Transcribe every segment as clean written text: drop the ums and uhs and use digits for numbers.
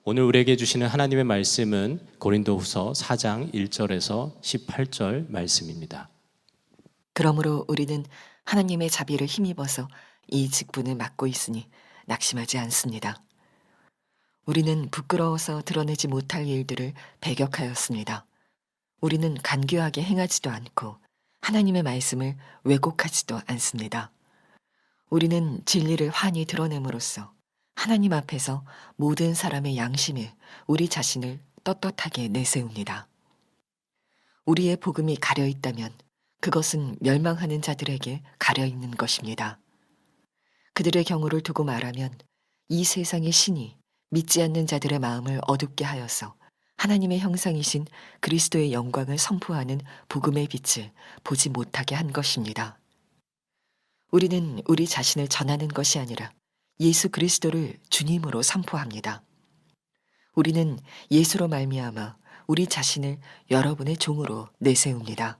오늘 우리에게 주시는 하나님의 말씀은 고린도후서 4장 1절에서 18절 말씀입니다. 그러므로 우리는 하나님의 자비를 힘입어서 이 직분을 맡고 있으니 낙심하지 않습니다. 우리는 부끄러워서 드러내지 못할 일들을 배격하였습니다. 우리는 간교하게 행하지도 않고 하나님의 말씀을 왜곡하지도 않습니다. 우리는 진리를 환히 드러냄으로써 하나님 앞에서 모든 사람의 양심에 우리 자신을 떳떳하게 내세웁니다. 우리의 복음이 가려 있다면 그것은 멸망하는 자들에게 가려 있는 것입니다. 그들의 경우를 두고 말하면 이 세상의 신이 믿지 않는 자들의 마음을 어둡게 하여서 하나님의 형상이신 그리스도의 영광을 선포하는 복음의 빛을 보지 못하게 한 것입니다. 우리는 우리 자신을 전하는 것이 아니라 예수 그리스도를 주님으로 선포합니다. 우리는 예수로 말미암아 우리 자신을 여러분의 종으로 내세웁니다.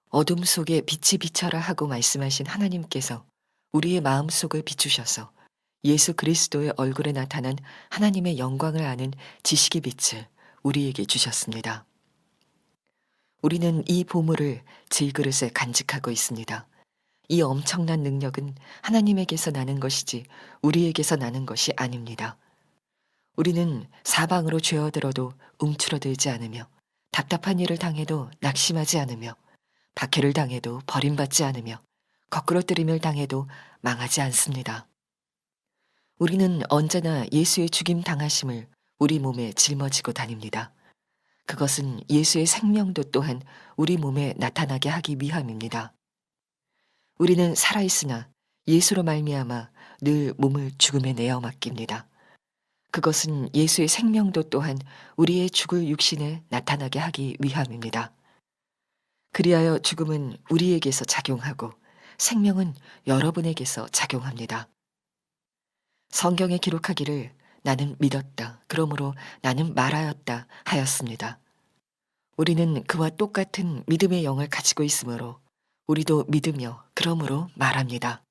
어둠 속에 빛이 비쳐라 하고 말씀하신 하나님께서 우리의 마음속을 비추셔서 예수 그리스도의 얼굴에 나타난 하나님의 영광을 아는 지식의 빛을 우리에게 주셨습니다. 우리는 이 보물을 질그릇에 간직하고 있습니다. 이 엄청난 능력은 하나님에게서 나는 것이지 우리에게서 나는 것이 아닙니다. 우리는 사방으로 죄어들어도 움츠러들지 않으며 답답한 일을 당해도 낙심하지 않으며 박해를 당해도 버림받지 않으며 거꾸로 뜨림을 당해도 망하지 않습니다. 우리는 언제나 예수의 죽임 당하심을 우리 몸에 짊어지고 다닙니다. 그것은 예수의 생명도 또한 우리 몸에 나타나게 하기 위함입니다. 우리는 살아있으나 예수로 말미암아 늘 몸을 죽음에 내어 맡깁니다. 그것은 예수의 생명도 또한 우리의 죽을 육신에 나타나게 하기 위함입니다. 그리하여 죽음은 우리에게서 작용하고 생명은 여러분에게서 작용합니다. 성경에 기록하기를 나는 믿었다. 그러므로 나는 말하였다 하였습니다. 우리는 그와 똑같은 믿음의 영을 가지고 있으므로 우리도 믿으며 그러므로 말합니다.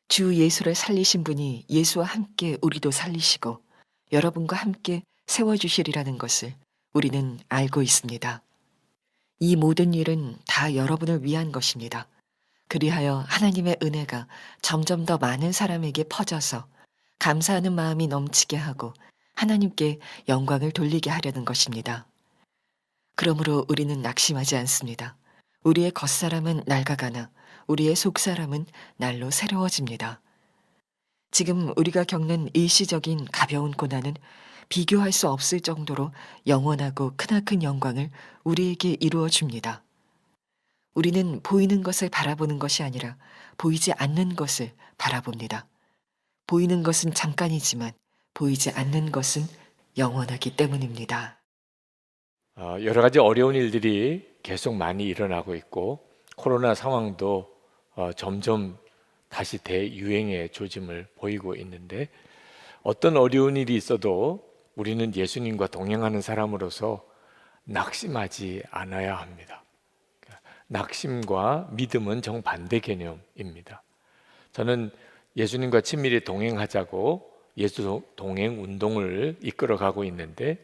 주 예수를 살리신 분이 예수와 함께 우리도 살리시고 여러분과 함께 세워주시리라는 것을 우리는 알고 있습니다. 이 모든 일은 다 여러분을 위한 것입니다. 그리하여 하나님의 은혜가 점점 더 많은 사람에게 퍼져서 감사하는 마음이 넘치게 하고 하나님께 영광을 돌리게 하려는 것입니다. 그러므로 우리는 낙심하지 않습니다. 우리의 겉사람은 낡아가나 우리의 속사람은 날로 새로워집니다. 지금 우리가 겪는 일시적인 가벼운 고난은 비교할 수 없을 정도로 영원하고 크나큰 영광을 우리에게 이루어 줍니다. 우리는 보이는 것을 바라보는 것이 아니라 보이지 않는 것을 바라봅니다. 보이는 것은 잠깐이지만 보이지 않는 것은 영원하기 때문입니다. 여러 가지 어려운 일들이 계속 많이 일어나고 있고 코로나 상황도 점점 다시 대유행의 조짐을 보이고 있는데 어떤 어려운 일이 있어도 우리는 예수님과 동행하는 사람으로서 낙심하지 않아야 합니다. 낙심과 믿음은 정반대 개념입니다. 저는 예수님과 친밀히 동행하자고 예수 동행 운동을 이끌어가고 있는데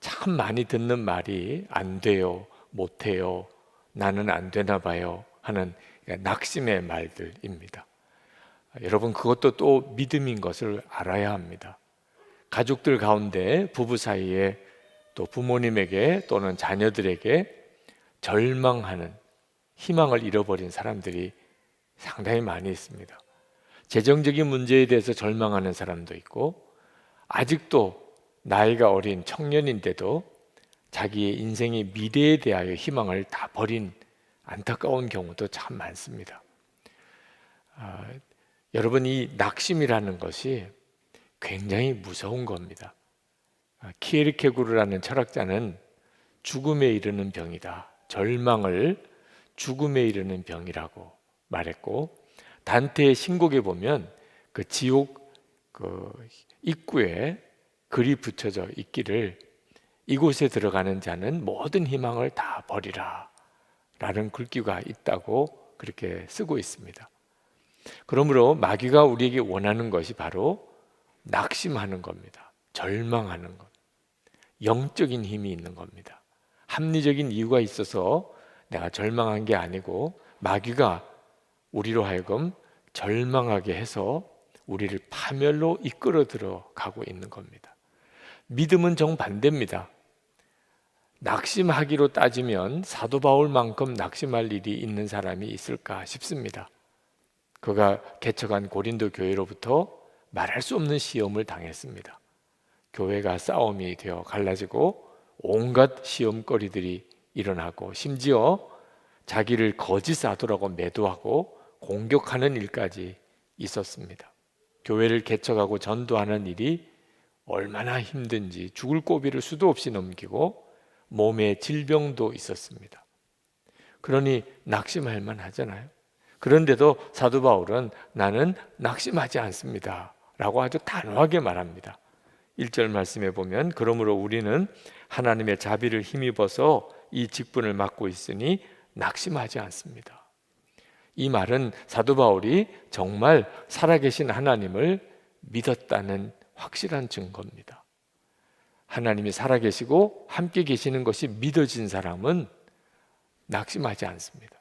참 많이 듣는 말이 안 돼요, 못 해요, 나는 안 되나 봐요 하는 낙심의 말들입니다. 여러분 그것도 또 믿음인 것을 알아야 합니다. 가족들 가운데 부부 사이에 또 부모님에게 또는 자녀들에게 절망하는 희망을 잃어버린 사람들이 상당히 많이 있습니다. 재정적인 문제에 대해서 절망하는 사람도 있고 아직도 나이가 어린 청년인데도 자기의 인생의 미래에 대하여 희망을 다 버린 안타까운 경우도 참 많습니다. 여러분 이 낙심이라는 것이 굉장히 무서운 겁니다. 키에르케고르라는 철학자는 죽음에 이르는 병이다. 절망을 죽음에 이르는 병이라고 말했고 단테의 신곡에 보면 그 지옥 입구에 글이 붙여져 있기를 이곳에 들어가는 자는 모든 희망을 다 버리라 라는 글귀가 있다고 그렇게 쓰고 있습니다. 그러므로 마귀가 우리에게 원하는 것이 바로 낙심하는 겁니다. 절망하는 것, 영적인 힘이 있는 겁니다. 합리적인 이유가 있어서 내가 절망한 게 아니고 마귀가 우리로 하여금 절망하게 해서 우리를 파멸로 이끌어 들어가고 있는 겁니다. 믿음은 정반대입니다. 낙심하기로 따지면 사도 바울만큼 낙심할 일이 있는 사람이 있을까 싶습니다. 그가 개척한 고린도 교회로부터 말할 수 없는 시험을 당했습니다. 교회가 싸움이 되어 갈라지고 온갖 시험거리들이 일어나고 심지어 자기를 거짓 사도라고 매도하고 공격하는 일까지 있었습니다. 교회를 개척하고 전도하는 일이 얼마나 힘든지 죽을 고비를 수도 없이 넘기고 몸에 질병도 있었습니다. 그러니 낙심할 만하잖아요. 그런데도 사도 바울은 나는 낙심하지 않습니다 라고 아주 단호하게 말합니다. 1절 말씀에 보면 그러므로 우리는 하나님의 자비를 힘입어서 이 직분을 맡고 있으니 낙심하지 않습니다. 이 말은 사도 바울이 정말 살아계신 하나님을 믿었다는 확실한 증거입니다. 하나님이 살아계시고 함께 계시는 것이 믿어진 사람은 낙심하지 않습니다.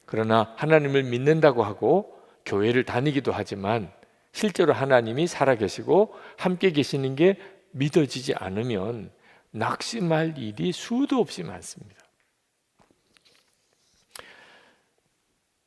그러나 하나님을 믿는다고 하고 교회를 다니기도 하지만 실제로 하나님이 살아계시고 함께 계시는 게 믿어지지 않으면 낙심할 일이 수도 없이 많습니다.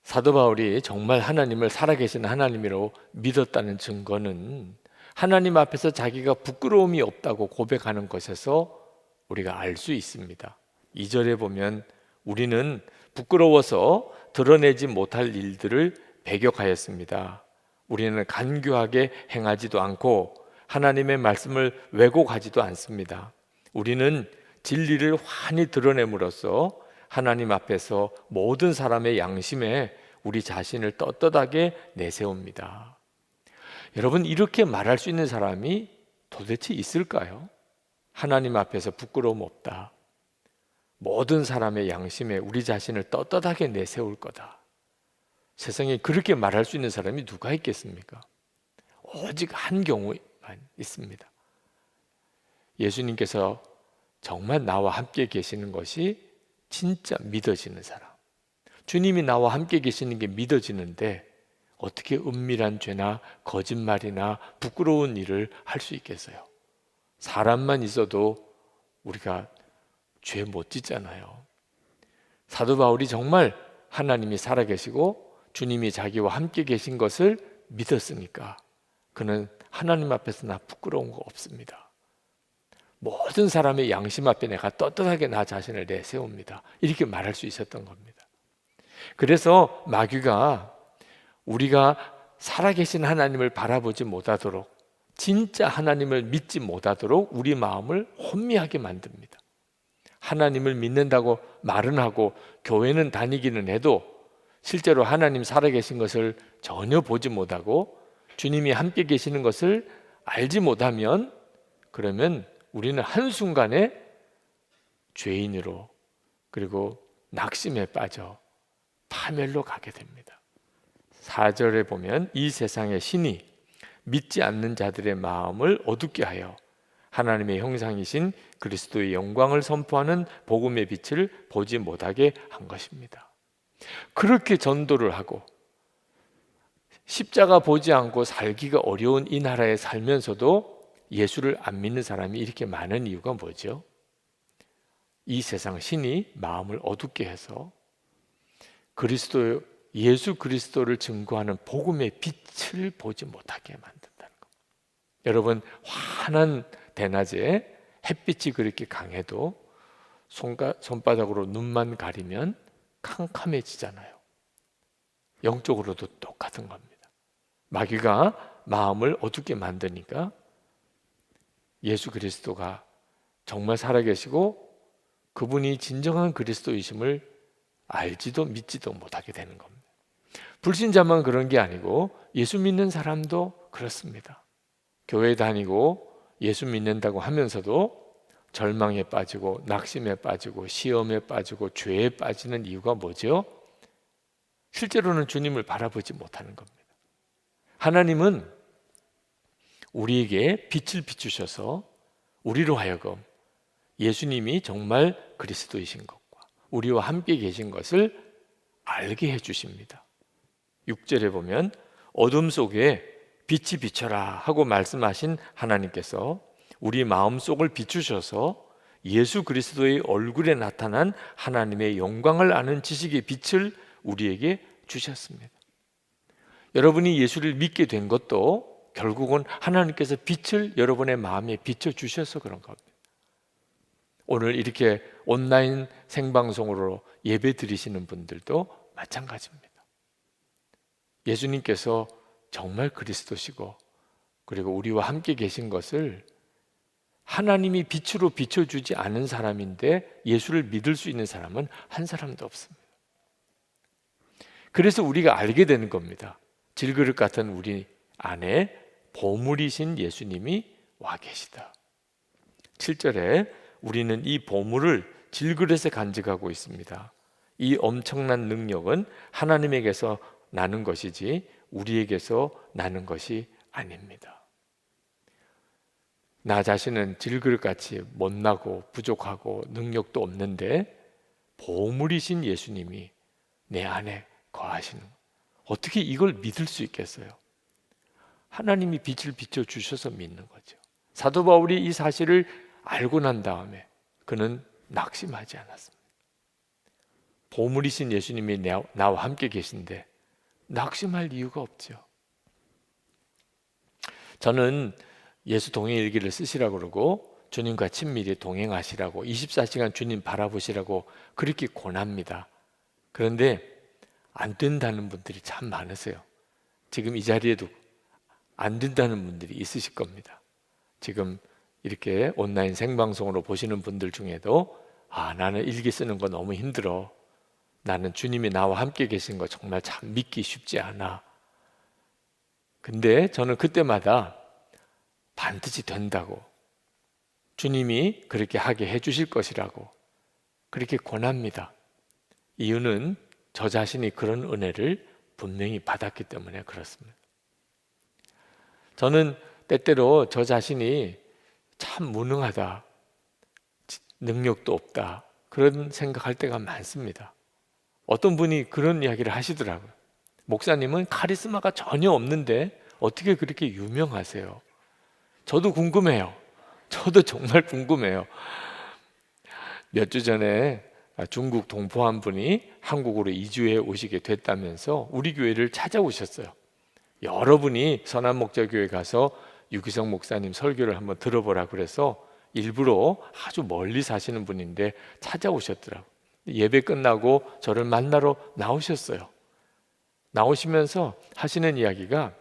사도 바울이 정말 하나님을 살아계신 하나님으로 믿었다는 증거는 하나님 앞에서 자기가 부끄러움이 없다고 고백하는 것에서 우리가 알 수 있습니다. 2절에 보면 우리는 부끄러워서 드러내지 못할 일들을 배격하였습니다. 우리는 간교하게 행하지도 않고 하나님의 말씀을 왜곡하지도 않습니다. 우리는 진리를 환히 드러냄으로써 하나님 앞에서 모든 사람의 양심에 우리 자신을 떳떳하게 내세웁니다. 여러분, 이렇게 말할 수 있는 사람이 도대체 있을까요? 하나님 앞에서 부끄러움 없다. 모든 사람의 양심에 우리 자신을 떳떳하게 내세울 거다. 세상에 그렇게 말할 수 있는 사람이 누가 있겠습니까? 오직 한 경우만 있습니다. 예수님께서 정말 나와 함께 계시는 것이 진짜 믿어지는 사람. 주님이 나와 함께 계시는 게 믿어지는데 어떻게 은밀한 죄나 거짓말이나 부끄러운 일을 할 수 있겠어요? 사람만 있어도 우리가 죄 못 짓잖아요. 사도 바울이 정말 하나님이 살아계시고 주님이 자기와 함께 계신 것을 믿었으니까 그는 하나님 앞에서 나 부끄러운 거 없습니다. 모든 사람의 양심 앞에 내가 떳떳하게 나 자신을 내세웁니다. 이렇게 말할 수 있었던 겁니다. 그래서 마귀가 우리가 살아계신 하나님을 바라보지 못하도록, 진짜 하나님을 믿지 못하도록 우리 마음을 혼미하게 만듭니다. 하나님을 믿는다고 말은 하고 교회는 다니기는 해도 실제로 하나님 살아계신 것을 전혀 보지 못하고 주님이 함께 계시는 것을 알지 못하면 그러면 우리는 한순간에 죄인으로 그리고 낙심에 빠져 파멸로 가게 됩니다. 4절에 보면 이 세상의 신이 믿지 않는 자들의 마음을 어둡게 하여 하나님의 형상이신 그리스도의 영광을 선포하는 복음의 빛을 보지 못하게 한 것입니다. 그렇게 전도를 하고 십자가 보지 않고 살기가 어려운 이 나라에 살면서도 예수를 안 믿는 사람이 이렇게 많은 이유가 뭐죠? 이 세상 신이 마음을 어둡게 해서 예수 그리스도를 증거하는 복음의 빛을 보지 못하게 만든다는 겁니다. 여러분, 환한 대낮에 햇빛이 그렇게 강해도 손바닥으로 눈만 가리면 캄캄해지잖아요. 영적으로도 똑같은 겁니다. 마귀가 마음을 어둡게 만드니까 예수 그리스도가 정말 살아계시고 그분이 진정한 그리스도이심을 알지도 믿지도 못하게 되는 겁니다. 불신자만 그런 게 아니고 예수 믿는 사람도 그렇습니다. 교회 다니고 예수 믿는다고 하면서도 절망에 빠지고 낙심에 빠지고 시험에 빠지고 죄에 빠지는 이유가 뭐죠? 실제로는 주님을 바라보지 못하는 겁니다. 하나님은 우리에게 빛을 비추셔서 우리로 하여금 예수님이 정말 그리스도이신 것과 우리와 함께 계신 것을 알게 해주십니다. 6절에 보면 어둠 속에 빛이 비춰라 하고 말씀하신 하나님께서 우리 마음속을 비추셔서 예수 그리스도의 얼굴에 나타난 하나님의 영광을 아는 지식의 빛을 우리에게 주셨습니다. 여러분이 예수를 믿게 된 것도 결국은 하나님께서 빛을 여러분의 마음에 비춰주셔서 그런 겁니다. 오늘 이렇게 온라인 생방송으로 예배 드리시는 분들도 마찬가지입니다. 예수님께서 정말 그리스도시고 그리고 우리와 함께 계신 것을 하나님이 빛으로 비춰주지 않은 사람인데 예수를 믿을 수 있는 사람은 한 사람도 없습니다. 그래서 우리가 알게 되는 겁니다. 질그릇 같은 우리 안에 보물이신 예수님이 와 계시다. 7절에 우리는 이 보물을 질그릇에 간직하고 있습니다. 이 엄청난 능력은 하나님에게서 나는 것이지 우리에게서 나는 것이 아닙니다. 나 자신은 질그릇같이 못나고 부족하고 능력도 없는데 보물이신 예수님이 내 안에 거하시는 것. 어떻게 이걸 믿을 수 있겠어요? 하나님이 빛을 비춰주셔서 믿는 거죠. 사도 바울이 이 사실을 알고 난 다음에 그는 낙심하지 않았습니다. 보물이신 예수님이 나와 함께 계신데 낙심할 이유가 없죠. 저는 예수 동행일기를 쓰시라고 그러고 주님과 친밀히 동행하시라고 24시간 주님 바라보시라고 그렇게 권합니다. 그런데 안 된다는 분들이 참 많으세요. 지금 이 자리에도 안 된다는 분들이 있으실 겁니다. 지금 이렇게 온라인 생방송으로 보시는 분들 중에도 나는 일기 쓰는 거 너무 힘들어. 나는 주님이 나와 함께 계신 거 정말 참 믿기 쉽지 않아. 근데 저는 그때마다 반드시 된다고, 주님이 그렇게 하게 해주실 것이라고 그렇게 권합니다. 이유는 저 자신이 그런 은혜를 분명히 받았기 때문에 그렇습니다. 저는 때때로 저 자신이 참 무능하다, 능력도 없다, 그런 생각할 때가 많습니다. 어떤 분이 그런 이야기를 하시더라고요. 목사님은 카리스마가 전혀 없는데 어떻게 그렇게 유명하세요? 저도 궁금해요. 저도 정말 궁금해요. 몇 주 전에 중국 동포 한 분이 한국으로 이주해 오시게 됐다면서 우리 교회를 찾아오셨어요. 여러분이 선한목자교회 가서 유기성 목사님 설교를 한번 들어보라고 그래서 일부러 아주 멀리 사시는 분인데 찾아오셨더라고요. 예배 끝나고 저를 만나러 나오셨어요. 나오시면서 하시는 이야기가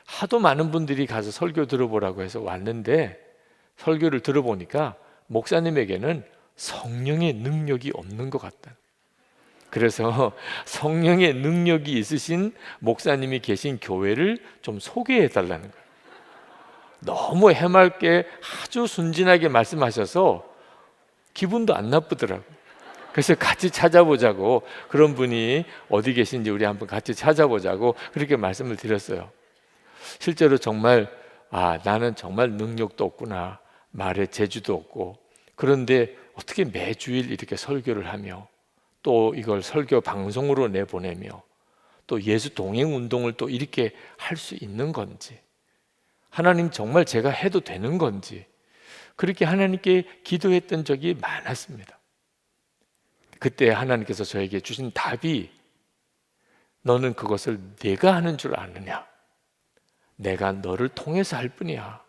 하도 많은 분들이 가서 설교 들어보라고 해서 왔는데 설교를 들어보니까 목사님에게는 성령의 능력이 없는 것 같다. 그래서 성령의 능력이 있으신 목사님이 계신 교회를 좀 소개해 달라는 거예요. 너무 해맑게 아주 순진하게 말씀하셔서 기분도 안 나쁘더라고요. 그래서 같이 찾아보자고, 그런 분이 어디 계신지 우리 한번 같이 찾아보자고 그렇게 말씀을 드렸어요. 실제로 정말 나는 정말 능력도 없구나, 말에 재주도 없고, 그런데 어떻게 매주일 이렇게 설교를 하며 또 이걸 설교 방송으로 내보내며 또 예수 동행 운동을 또 이렇게 할 수 있는 건지, 하나님 정말 제가 해도 되는 건지 그렇게 하나님께 기도했던 적이 많았습니다. 그때 하나님께서 저에게 주신 답이, 너는 그것을 내가 하는 줄 아느냐? 내가 너를 통해서 할 뿐이야.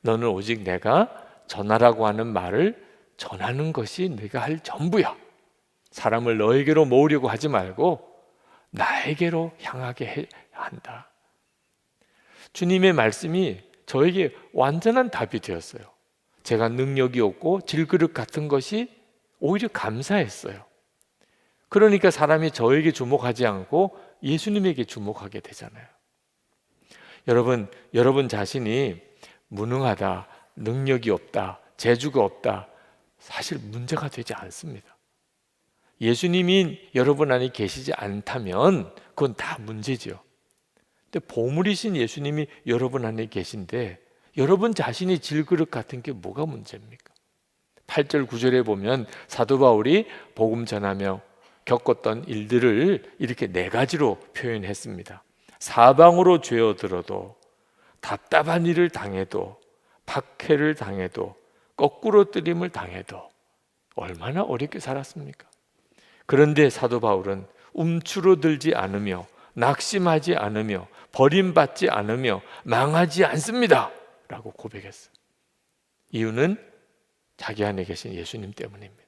너는 오직 내가 전하라고 하는 말을 전하는 것이 네가 할 전부야. 사람을 너에게로 모으려고 하지 말고 나에게로 향하게 해야 한다. 주님의 말씀이 저에게 완전한 답이 되었어요. 제가 능력이 없고 질그릇 같은 것이 오히려 감사했어요. 그러니까 사람이 저에게 주목하지 않고 예수님에게 주목하게 되잖아요. 여러분 자신이 무능하다, 능력이 없다, 재주가 없다, 사실 문제가 되지 않습니다. 예수님이 여러분 안에 계시지 않다면 그건 다 문제죠. 근데 보물이신 예수님이 여러분 안에 계신데 여러분 자신이 질그릇 같은 게 뭐가 문제입니까? 8절 9절에 보면 사도 바울이 복음 전하며 겪었던 일들을 이렇게 네 가지로 표현했습니다. 사방으로 죄어들어도, 답답한 일을 당해도, 박해를 당해도, 거꾸로 뜨림을 당해도 얼마나 어렵게 살았습니까? 그런데 사도 바울은 움츠러들지 않으며 낙심하지 않으며 버림받지 않으며 망하지 않습니다 라고 고백했어요. 이유는 자기 안에 계신 예수님 때문입니다.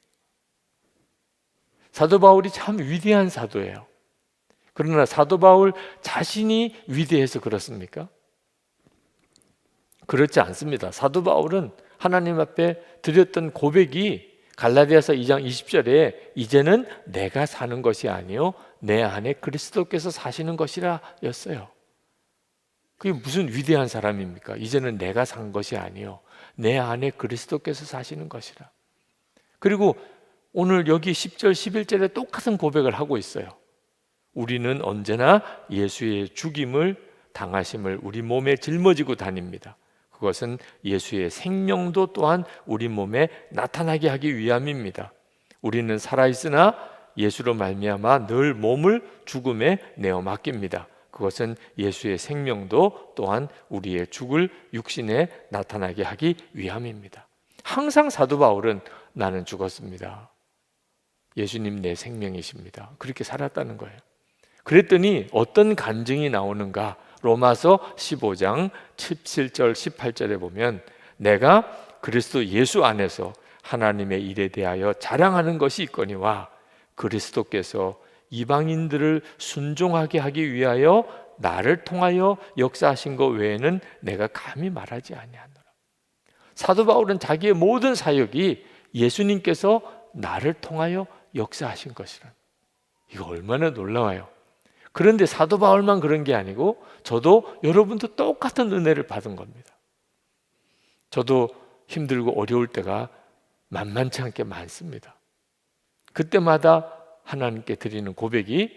사도 바울이 참 위대한 사도예요. 그러나 사도 바울 자신이 위대해서 그렇습니까? 그렇지 않습니다. 사도 바울은 하나님 앞에 드렸던 고백이 갈라디아서 2장 20절에 이제는 내가 사는 것이 아니요 내 안에 그리스도께서 사시는 것이라 였어요. 그게 무슨 위대한 사람입니까? 이제는 내가 산 것이 아니요 내 안에 그리스도께서 사시는 것이라. 그리고 오늘 여기 10절 11절에 똑같은 고백을 하고 있어요. 우리는 언제나 예수의 죽임을 당하심을 우리 몸에 짊어지고 다닙니다. 그것은 예수의 생명도 또한 우리 몸에 나타나게 하기 위함입니다. 우리는 살아있으나 예수로 말미암아 늘 몸을 죽음에 내어 맡깁니다. 그것은 예수의 생명도 또한 우리의 죽을 육신에 나타나게 하기 위함입니다. 항상 사도 바울은 나는 죽었습니다. 예수님 내 생명이십니다. 그렇게 살았다는 거예요. 그랬더니 어떤 간증이 나오는가? 로마서 15장 17절 18절에 보면 내가 그리스도 예수 안에서 하나님의 일에 대하여 자랑하는 것이 있거니와 그리스도께서 이방인들을 순종하게 하기 위하여 나를 통하여 역사하신 것 외에는 내가 감히 말하지 아니하노라. 사도 바울은 자기의 모든 사역이 예수님께서 나를 통하여 역사하신 것이라. 이거 얼마나 놀라워요. 그런데 사도 바울만 그런 게 아니고 저도 여러분도 똑같은 은혜를 받은 겁니다. 저도 힘들고 어려울 때가 만만치 않게 많습니다. 그때마다 하나님께 드리는 고백이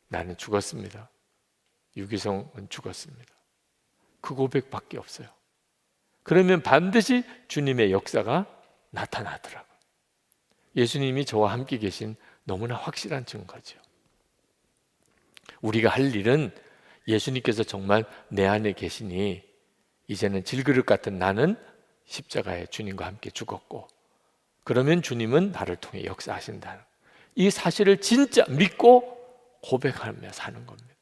나는 죽었습니다. 유기성은 죽었습니다. 그 고백밖에 없어요. 그러면 반드시 주님의 역사가 나타나더라고요. 예수님이 저와 함께 계신 너무나 확실한 증거죠. 우리가 할 일은 예수님께서 정말 내 안에 계시니 이제는 질그릇 같은 나는 십자가에 주님과 함께 죽었고 그러면 주님은 나를 통해 역사하신다는 이 사실을 진짜 믿고 고백하며 사는 겁니다.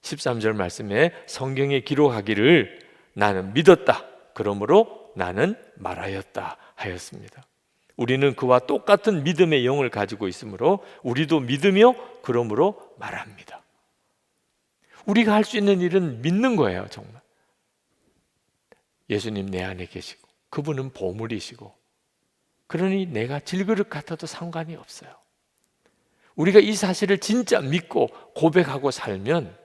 13절 말씀에 성경에 기록하기를 나는 믿었다. 그러므로 나는 말하였다 하였습니다. 우리는 그와 똑같은 믿음의 영을 가지고 있으므로 우리도 믿으며 그러므로 말합니다. 우리가 할 수 있는 일은 믿는 거예요. 정말 예수님 내 안에 계시고 그분은 보물이시고 그러니 내가 질그릇 같아도 상관이 없어요. 우리가 이 사실을 진짜 믿고 고백하고 살면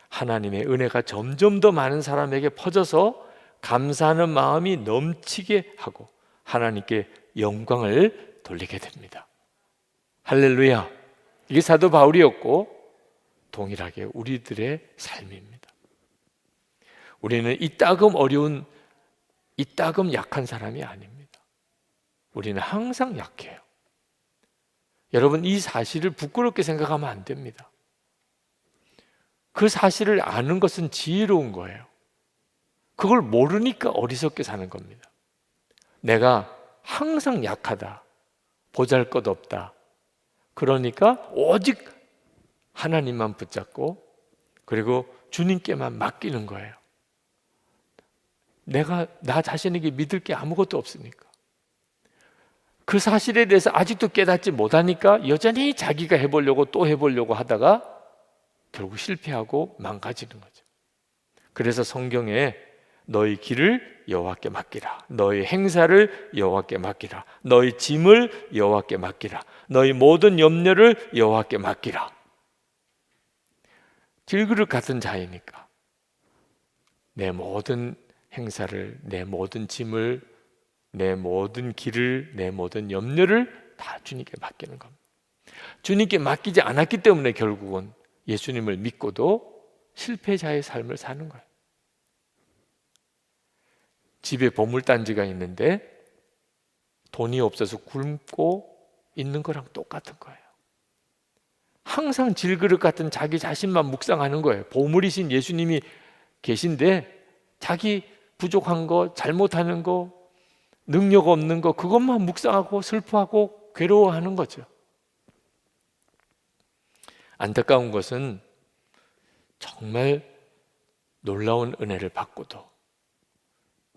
하나님의 은혜가 점점 더 많은 사람에게 퍼져서 감사하는 마음이 넘치게 하고 하나님께 영광을 돌리게 됩니다. 할렐루야. 이게 사도 바울이었고 동일하게 우리들의 삶입니다. 우리는 이따금 어려운, 이따금 약한 사람이 아닙니다. 우리는 항상 약해요. 여러분 이 사실을 부끄럽게 생각하면 안 됩니다. 그 사실을 아는 것은 지혜로운 거예요. 그걸 모르니까 어리석게 사는 겁니다. 내가 항상 약하다, 보잘것없다. 그러니까 오직 하나님만 붙잡고 그리고 주님께만 맡기는 거예요. 내가 나 자신에게 믿을 게 아무것도 없으니까. 그 사실에 대해서 아직도 깨닫지 못하니까 여전히 자기가 해보려고 또 해보려고 하다가 결국 실패하고 망가지는 거죠. 그래서 성경에 너희 길을 여호와께 맡기라, 너희 행사를 여호와께 맡기라, 너희 짐을 여호와께 맡기라, 너희 모든 염려를 여호와께 맡기라. 질그릇 같은 자이니까 내 모든 행사를, 내 모든 짐을, 내 모든 길을, 내 모든 염려를 다 주님께 맡기는 겁니다. 주님께 맡기지 않았기 때문에 결국은 예수님을 믿고도 실패자의 삶을 사는 거예요. 집에 보물단지가 있는데 돈이 없어서 굶고 있는 거랑 똑같은 거예요. 항상 질그릇 같은 자기 자신만 묵상하는 거예요. 보물이신 예수님이 계신데 자기 부족한 거, 잘못하는 거, 능력 없는 거, 그것만 묵상하고 슬퍼하고 괴로워하는 거죠. 안타까운 것은 정말 놀라운 은혜를 받고도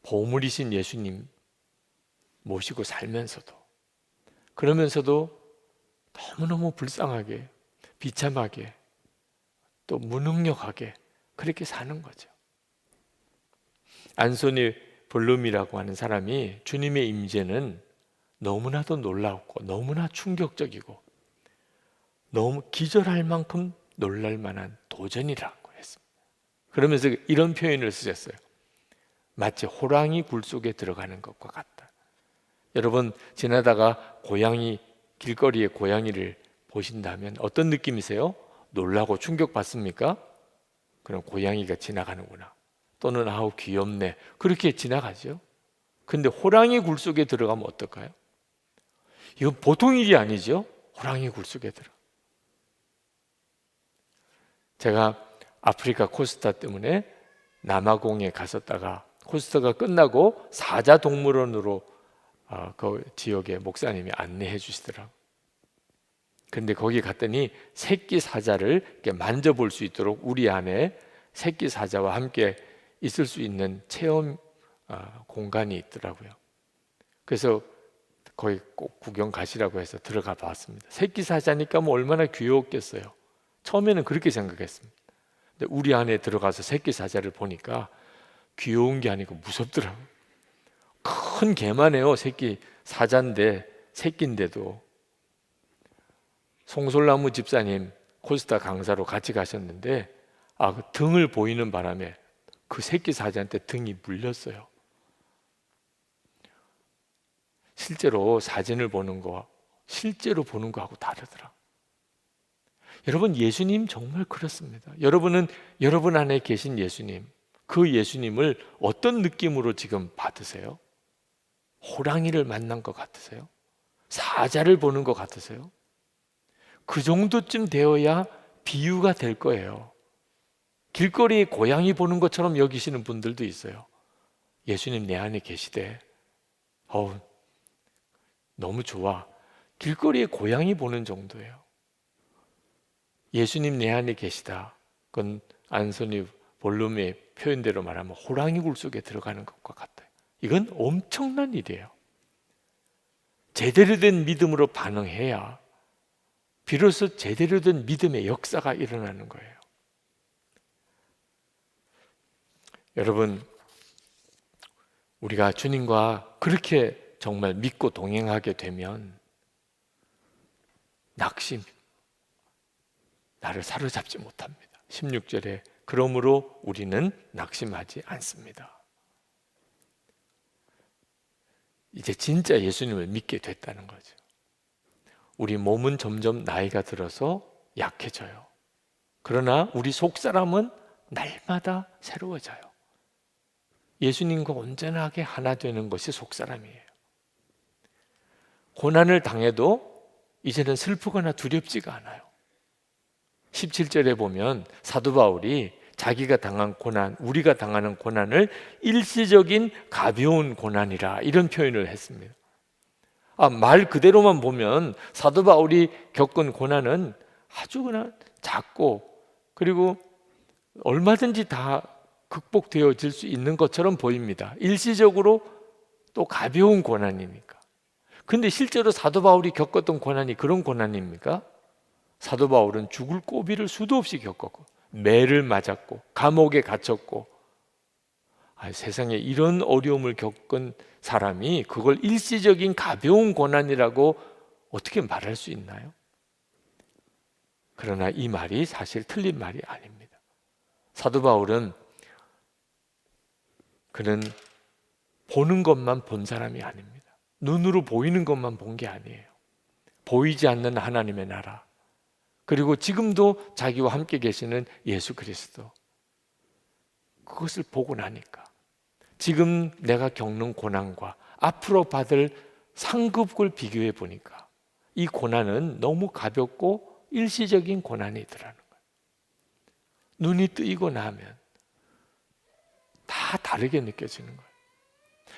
보물이신 예수님 모시고 살면서도, 그러면서도 너무너무 불쌍하게, 비참하게, 또 무능력하게 그렇게 사는 거죠. 안소니 볼룸이라고 하는 사람이 주님의 임재는 너무나도 놀라웠고 너무나 충격적이고 너무 기절할 만큼 놀랄 만한 도전이라고 했습니다. 그러면서 이런 표현을 쓰셨어요. 마치 호랑이 굴 속에 들어가는 것과 같다. 여러분 지나다가 고양이, 길거리에 고양이를 보신다면 어떤 느낌이세요? 놀라고 충격받습니까? 그럼 고양이가 지나가는구나, 또는 아우 귀엽네, 그렇게 지나가죠. 근데 호랑이 굴 속에 들어가면 어떨까요? 이건 보통 일이 아니죠. 호랑이 굴 속에 들어. 제가 아프리카 코스타 때문에 남아공에 갔었다가 코스타가 끝나고 사자동물원으로 그 지역의 목사님이 안내해 주시더라고요. 근데 거기 갔더니 새끼 사자를 이렇게 만져볼 수 있도록 우리 안에 새끼 사자와 함께 있을 수 있는 체험 공간이 있더라고요. 그래서 거기 꼭 구경 가시라고 해서 들어가 봤습니다. 새끼 사자니까 뭐 얼마나 귀여웠겠어요. 처음에는 그렇게 생각했습니다. 근데 우리 안에 들어가서 새끼 사자를 보니까 귀여운 게 아니고 무섭더라고요. 큰 개만 해요. 새끼 사자인데, 새끼인데도. 송솔나무 집사님 코스타 강사로 같이 가셨는데 그 등을 보이는 바람에 그 새끼 사자한테 등이 물렸어요. 실제로 사진을 보는 거, 실제로 보는 거하고 다르더라. 여러분, 예수님 정말 그렇습니다. 여러분은 여러분 안에 계신 예수님, 그 예수님을 어떤 느낌으로 지금 받으세요? 호랑이를 만난 것 같으세요? 사자를 보는 것 같으세요? 그 정도쯤 되어야 비유가 될 거예요. 길거리에 고양이 보는 것처럼 여기시는 분들도 있어요. 예수님 내 안에 계시대. 너무 좋아. 길거리에 고양이 보는 정도예요. 예수님 내 안에 계시다. 그건 안소니 볼룸의 표현대로 말하면 호랑이 굴 속에 들어가는 것과 같아요. 이건 엄청난 일이에요. 제대로 된 믿음으로 반응해야 비로소 제대로 된 믿음의 역사가 일어나는 거예요. 여러분, 우리가 주님과 그렇게 정말 믿고 동행하게 되면 낙심, 나를 사로잡지 못합니다. 16절에 그러므로 우리는 낙심하지 않습니다. 이제 진짜 예수님을 믿게 됐다는 거죠. 우리 몸은 점점 나이가 들어서 약해져요. 그러나 우리 속사람은 날마다 새로워져요. 예수님과 온전하게 하나 되는 것이 속사람이에요. 고난을 당해도 이제는 슬프거나 두렵지가 않아요. 17절에 보면 사도 바울이 자기가 당한 고난, 우리가 당하는 고난을 일시적인 가벼운 고난이라 이런 표현을 했습니다. 말 그대로만 보면 사도 바울이 겪은 고난은 아주 그냥 작고 그리고 얼마든지 다 극복되어질 수 있는 것처럼 보입니다. 일시적으로 또 가벼운 고난이니까. 근데 실제로 사도 바울이 겪었던 고난이 그런 고난입니까? 사도 바울은 죽을 고비를 수도 없이 겪었고 매를 맞았고 감옥에 갇혔고 세상에 이런 어려움을 겪은 사람이 그걸 일시적인 가벼운 고난이라고 어떻게 말할 수 있나요? 그러나 이 말이 사실 틀린 말이 아닙니다. 사도 바울은 그는 보는 것만 본 사람이 아닙니다. 눈으로 보이는 것만 본 게 아니에요. 보이지 않는 하나님의 나라, 그리고 지금도 자기와 함께 계시는 예수 그리스도, 그것을 보고 나니까 지금 내가 겪는 고난과 앞으로 받을 상급을 비교해 보니까 이 고난은 너무 가볍고 일시적인 고난이더라는 거예요. 눈이 뜨이고 나면 다 다르게 느껴지는 거예요.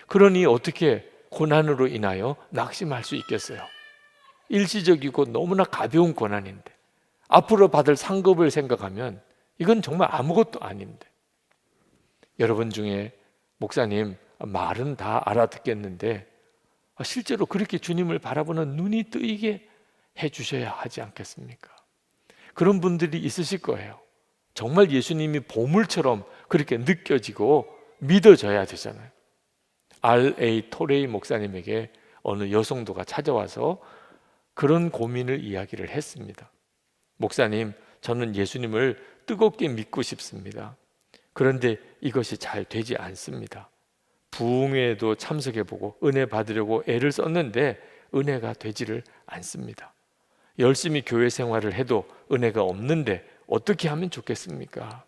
그러니 어떻게 고난으로 인하여 낙심할 수 있겠어요? 일시적이고 너무나 가벼운 고난인데 앞으로 받을 상급을 생각하면 이건 정말 아무것도 아닌데, 여러분 중에 목사님 말은 다 알아듣겠는데 실제로 그렇게 주님을 바라보는 눈이 뜨이게 해주셔야 하지 않겠습니까? 그런 분들이 있으실 거예요. 정말 예수님이 보물처럼 그렇게 느껴지고 믿어져야 되잖아요. R.A. 토레이 목사님에게 어느 여성도가 찾아와서 그런 고민을 이야기를 했습니다. 목사님, 저는 예수님을 뜨겁게 믿고 싶습니다. 그런데 이것이 잘 되지 않습니다. 부흥회에도 참석해보고 은혜 받으려고 애를 썼는데 은혜가 되지를 않습니다. 열심히 교회 생활을 해도 은혜가 없는데 어떻게 하면 좋겠습니까?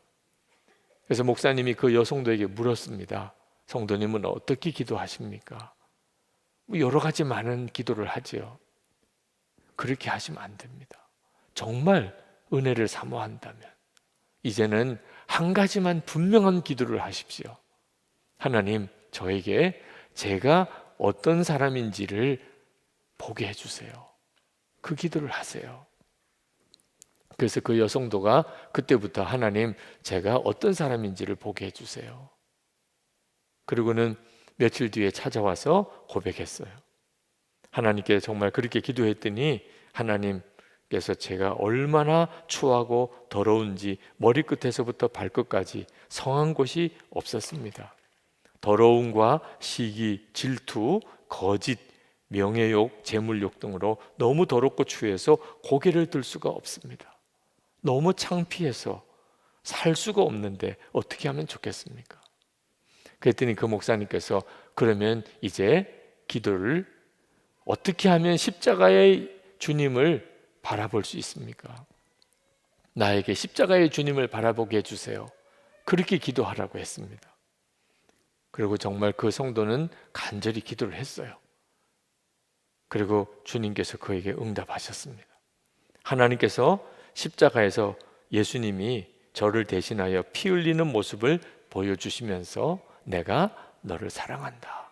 그래서 목사님이 그 여성도에게 물었습니다. 성도님은 어떻게 기도하십니까? 여러 가지 많은 기도를 하지요. 그렇게 하시면 안 됩니다. 정말 은혜를 사모한다면 이제는 한 가지만 분명한 기도를 하십시오. 하나님, 저에게 제가 어떤 사람인지를 보게 해주세요. 그 기도를 하세요. 그래서 그 여성도가 그때부터 하나님, 제가 어떤 사람인지를 보게 해주세요. 그리고는 며칠 뒤에 찾아와서 고백했어요. 하나님께 정말 그렇게 기도했더니 하나님께서 제가 얼마나 추하고 더러운지 머리끝에서부터 발끝까지 성한 곳이 없었습니다. 더러움과 시기, 질투, 거짓, 명예욕, 재물욕 등으로 너무 더럽고 추해서 고개를 들 수가 없습니다. 너무 창피해서 살 수가 없는데 어떻게 하면 좋겠습니까? 그랬더니 그 목사님께서 그러면 이제 기도를 어떻게 하면 십자가의 주님을 바라볼 수 있습니까? 나에게 십자가의 주님을 바라보게 해주세요. 그렇게 기도하라고 했습니다. 그리고 정말 그 성도는 간절히 기도를 했어요. 그리고 주님께서 그에게 응답하셨습니다. 하나님께서 십자가에서 예수님이 저를 대신하여 피 흘리는 모습을 보여주시면서 내가 너를 사랑한다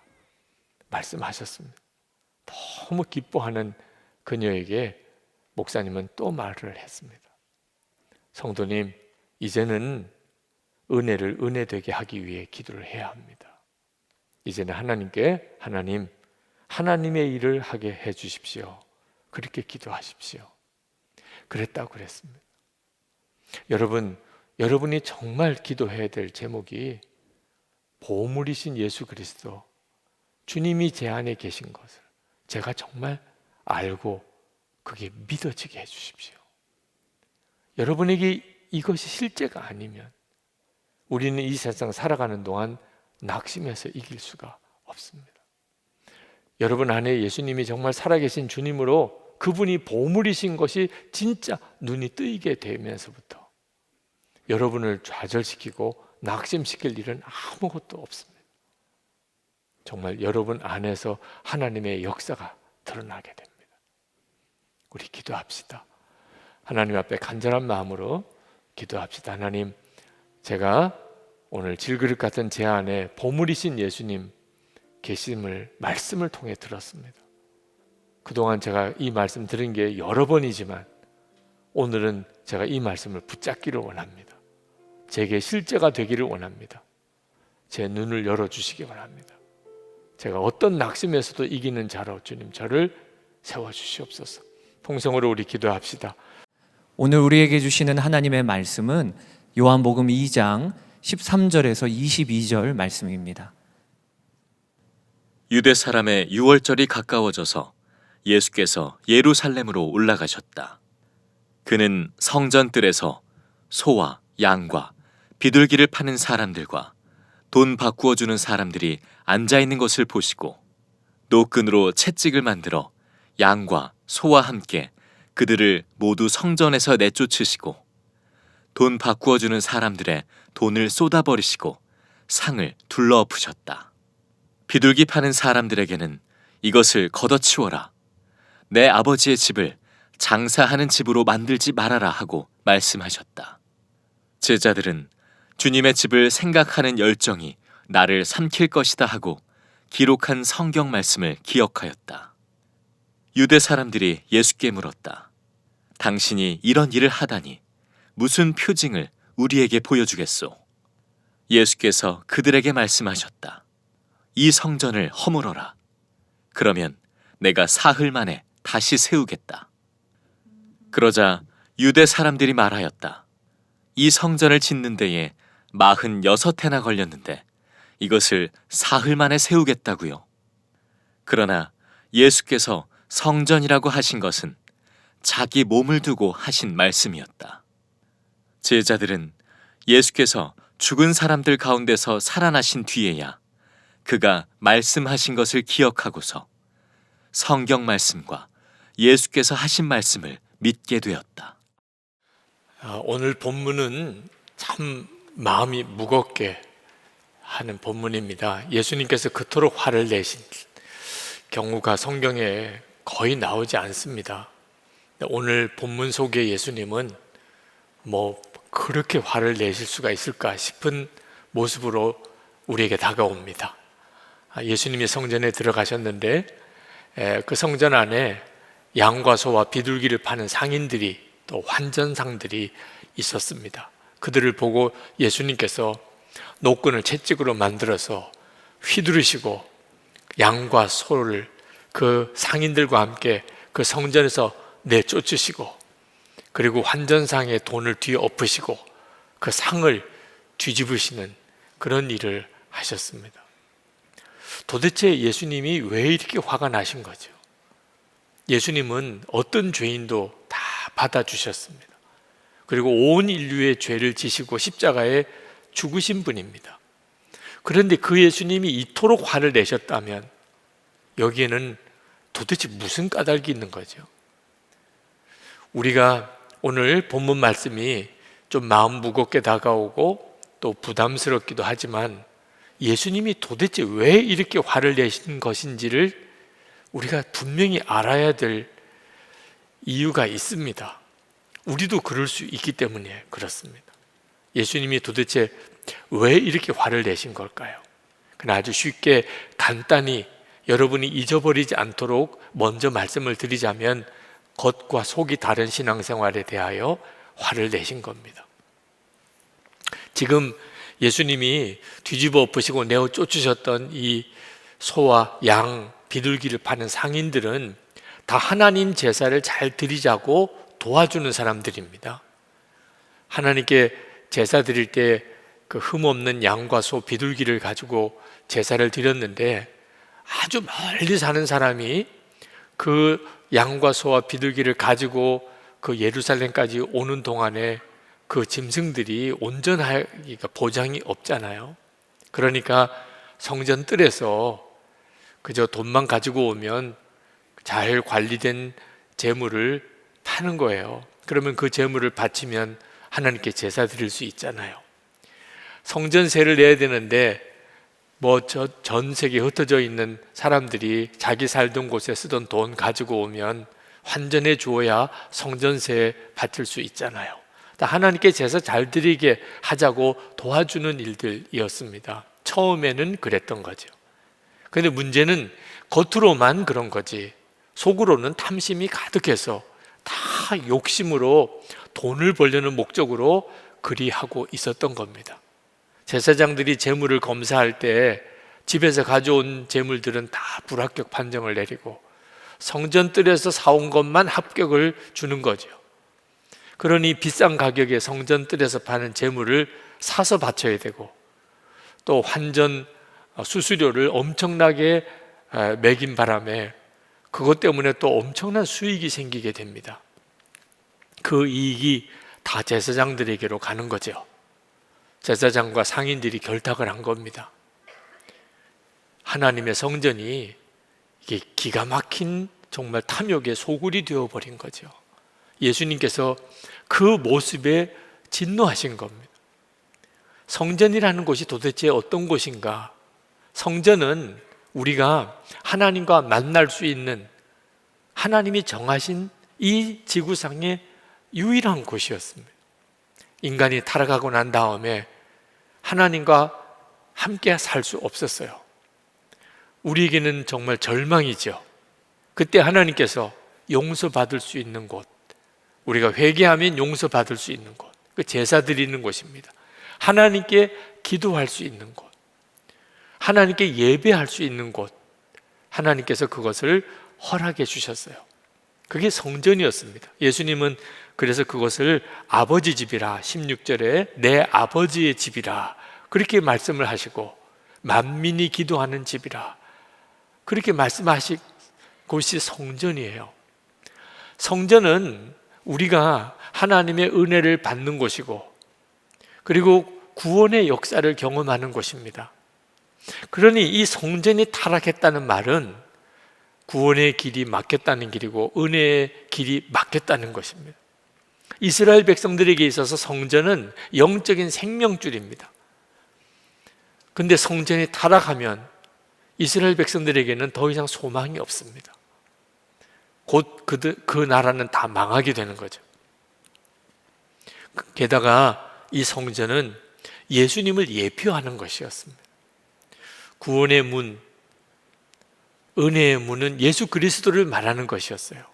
말씀하셨습니다. 너무 기뻐하는 그녀에게 목사님은 또 말을 했습니다. 성도님, 이제는 은혜를 은혜되게 하기 위해 기도를 해야 합니다. 이제는 하나님께 하나님의 일을 하게 해 주십시오. 그렇게 기도하십시오. 그랬다고 그랬습니다. 여러분이 정말 기도해야 될 제목이 보물이신 예수 그리스도, 주님이 제 안에 계신 것을 제가 정말 알고 그게 믿어지게 해 주십시오. 여러분에게 이것이 실제가 아니면 우리는 이 세상 살아가는 동안 낙심해서 이길 수가 없습니다. 여러분 안에 예수님이 정말 살아계신 주님으로 그분이 보물이신 것이 진짜 눈이 뜨이게 되면서부터 여러분을 좌절시키고 낙심시킬 일은 아무것도 없습니다. 정말 여러분 안에서 하나님의 역사가 드러나게 됩니다. 우리 기도합시다. 하나님 앞에 간절한 마음으로 기도합시다. 하나님, 제가 오늘 질그릇 같은 제 안에 보물이신 예수님 계심을 말씀을 통해 들었습니다. 그동안 제가 이 말씀 들은 게 여러 번이지만 오늘은 제가 이 말씀을 붙잡기를 원합니다. 제게 실제가 되기를 원합니다. 제 눈을 열어주시기 원합니다. 제가 어떤 낙심에서도 이기는 자로 주님 저를 세워주시옵소서. 통성으로 우리 기도합시다. 오늘 우리에게 주시는 하나님의 말씀은 요한복음 2장 13절에서 22절 말씀입니다. 유대 사람의 유월절이 가까워져서 예수께서 예루살렘으로 올라가셨다. 그는 성전 뜰에서 소와 양과 비둘기를 파는 사람들과 돈 바꾸어 주는 사람들이 앉아 있는 것을 보시고 노끈으로 채찍을 만들어 양과 소와 함께 그들을 모두 성전에서 내쫓으시고 돈 바꾸어 주는 사람들의 돈을 쏟아버리시고 상을 둘러엎으셨다. 비둘기 파는 사람들에게는 이것을 걷어치워라. 내 아버지의 집을 장사하는 집으로 만들지 말아라 하고 말씀하셨다. 제자들은 주님의 집을 생각하는 열정이 나를 삼킬 것이다 하고 기록한 성경 말씀을 기억하였다. 유대 사람들이 예수께 물었다. 당신이 이런 일을 하다니 무슨 표징을 우리에게 보여주겠소? 예수께서 그들에게 말씀하셨다. 이 성전을 허물어라. 그러면 내가 사흘 만에 다시 세우겠다. 그러자 유대 사람들이 말하였다. 이 성전을 짓는 데에 46해나 걸렸는데 이것을 사흘 만에 세우겠다고요. 그러나 예수께서 성전이라고 하신 것은 자기 몸을 두고 하신 말씀이었다. 제자들은 예수께서 죽은 사람들 가운데서 살아나신 뒤에야 그가 말씀하신 것을 기억하고서 성경 말씀과 예수께서 하신 말씀을 믿게 되었다. 오늘 본문은 참 마음이 무겁게 하는 본문입니다. 예수님께서 그토록 화를 내신 경우가 성경에 거의 나오지 않습니다. 오늘 본문 속의 예수님은 뭐 그렇게 화를 내실 수가 있을까 싶은 모습으로 우리에게 다가옵니다. 예수님이 성전에 들어가셨는데 그 성전 안에 양과 소와 비둘기를 파는 상인들이 또 환전상들이 있었습니다. 그들을 보고 예수님께서 노끈을 채찍으로 만들어서 휘두르시고 양과 소를 그 상인들과 함께 그 성전에서 내쫓으시고 그리고 환전상의 돈을 뒤엎으시고 그 상을 뒤집으시는 그런 일을 하셨습니다. 도대체 예수님이 왜 이렇게 화가 나신 거죠? 예수님은 어떤 죄인도 다 받아주셨습니다. 그리고 온 인류의 죄를 지시고 십자가에 죽으신 분입니다. 그런데 그 예수님이 이토록 화를 내셨다면 여기에는 도대체 무슨 까닭이 있는 거죠? 우리가 오늘 본문 말씀이 좀 마음 무겁게 다가오고 또 부담스럽기도 하지만 예수님이 도대체 왜 이렇게 화를 내신 것인지를 우리가 분명히 알아야 될 이유가 있습니다. 우리도 그럴 수 있기 때문에 그렇습니다. 예수님이 도대체 왜 이렇게 화를 내신 걸까요? 그냥 아주 쉽게 간단히 여러분이 잊어버리지 않도록 먼저 말씀을 드리자면 겉과 속이 다른 신앙생활에 대하여 화를 내신 겁니다. 지금 예수님이 뒤집어 엎으시고 내어 쫓으셨던 이 소와 양, 비둘기를 파는 상인들은 다 하나님 제사를 잘 드리자고 도와주는 사람들입니다. 하나님께 제사 드릴 때 그 흠없는 양과 소, 비둘기를 가지고 제사를 드렸는데 아주 멀리 사는 사람이 그 양과 소와 비둘기를 가지고 그 예루살렘까지 오는 동안에 그 짐승들이 온전하기가 보장이 없잖아요. 그러니까 성전 뜰에서 그저 돈만 가지고 오면 잘 관리된 재물을 파는 거예요. 그러면 그 재물을 바치면 하나님께 제사 드릴 수 있잖아요. 성전세를 내야 되는데 전 세계에 흩어져 있는 사람들이 자기 살던 곳에 쓰던 돈 가지고 오면 환전해 주어야 성전세 바칠 수 있잖아요. 하나님께 제사 잘 드리게 하자고 도와주는 일들이었습니다. 처음에는 그랬던 거죠. 그런데 문제는 겉으로만 그런 거지 속으로는 탐심이 가득해서 다 욕심으로 돈을 벌려는 목적으로 그리하고 있었던 겁니다. 제사장들이 재물을 검사할 때 집에서 가져온 재물들은 다 불합격 판정을 내리고 성전 뜰에서 사온 것만 합격을 주는 거죠. 그러니 비싼 가격에 성전 뜰에서 파는 재물을 사서 바쳐야 되고 또 환전 수수료를 엄청나게 매긴 바람에 그것 때문에 또 엄청난 수익이 생기게 됩니다. 그 이익이 다 제사장들에게로 가는 거죠. 제사장과 상인들이 결탁을 한 겁니다. 하나님의 성전이 이게 기가 막힌 정말 탐욕의 소굴이 되어버린 거죠. 예수님께서 그 모습에 진노하신 겁니다. 성전이라는 곳이 도대체 어떤 곳인가? 성전은 우리가 하나님과 만날 수 있는, 하나님이 정하신 이 지구상의 유일한 곳이었습니다. 인간이 타락하고 난 다음에 하나님과 함께 살 수 없었어요. 우리에게는 정말 절망이죠. 그때 하나님께서 용서받을 수 있는 곳, 우리가 회개하면 용서받을 수 있는 곳, 그 제사 드리는 곳입니다. 하나님께 기도할 수 있는 곳, 하나님께 예배할 수 있는 곳, 하나님께서 그것을 허락해 주셨어요. 그게 성전이었습니다. 예수님은 그래서 그것을 아버지 집이라, 16절에 내 아버지의 집이라 그렇게 말씀을 하시고, 만민이 기도하는 집이라 그렇게 말씀하신 곳이 성전이에요. 성전은 우리가 하나님의 은혜를 받는 곳이고, 그리고 구원의 역사를 경험하는 곳입니다. 그러니 이 성전이 타락했다는 말은 구원의 길이 막혔다는 길이고 은혜의 길이 막혔다는 것입니다. 이스라엘 백성들에게 있어서 성전은 영적인 생명줄입니다. 근데 성전이 타락하면 이스라엘 백성들에게는 더 이상 소망이 없습니다. 곧 그 나라는 다 망하게 되는 거죠. 게다가 이 성전은 예수님을 예표하는 것이었습니다. 구원의 문, 은혜의 문은 예수 그리스도를 말하는 것이었어요.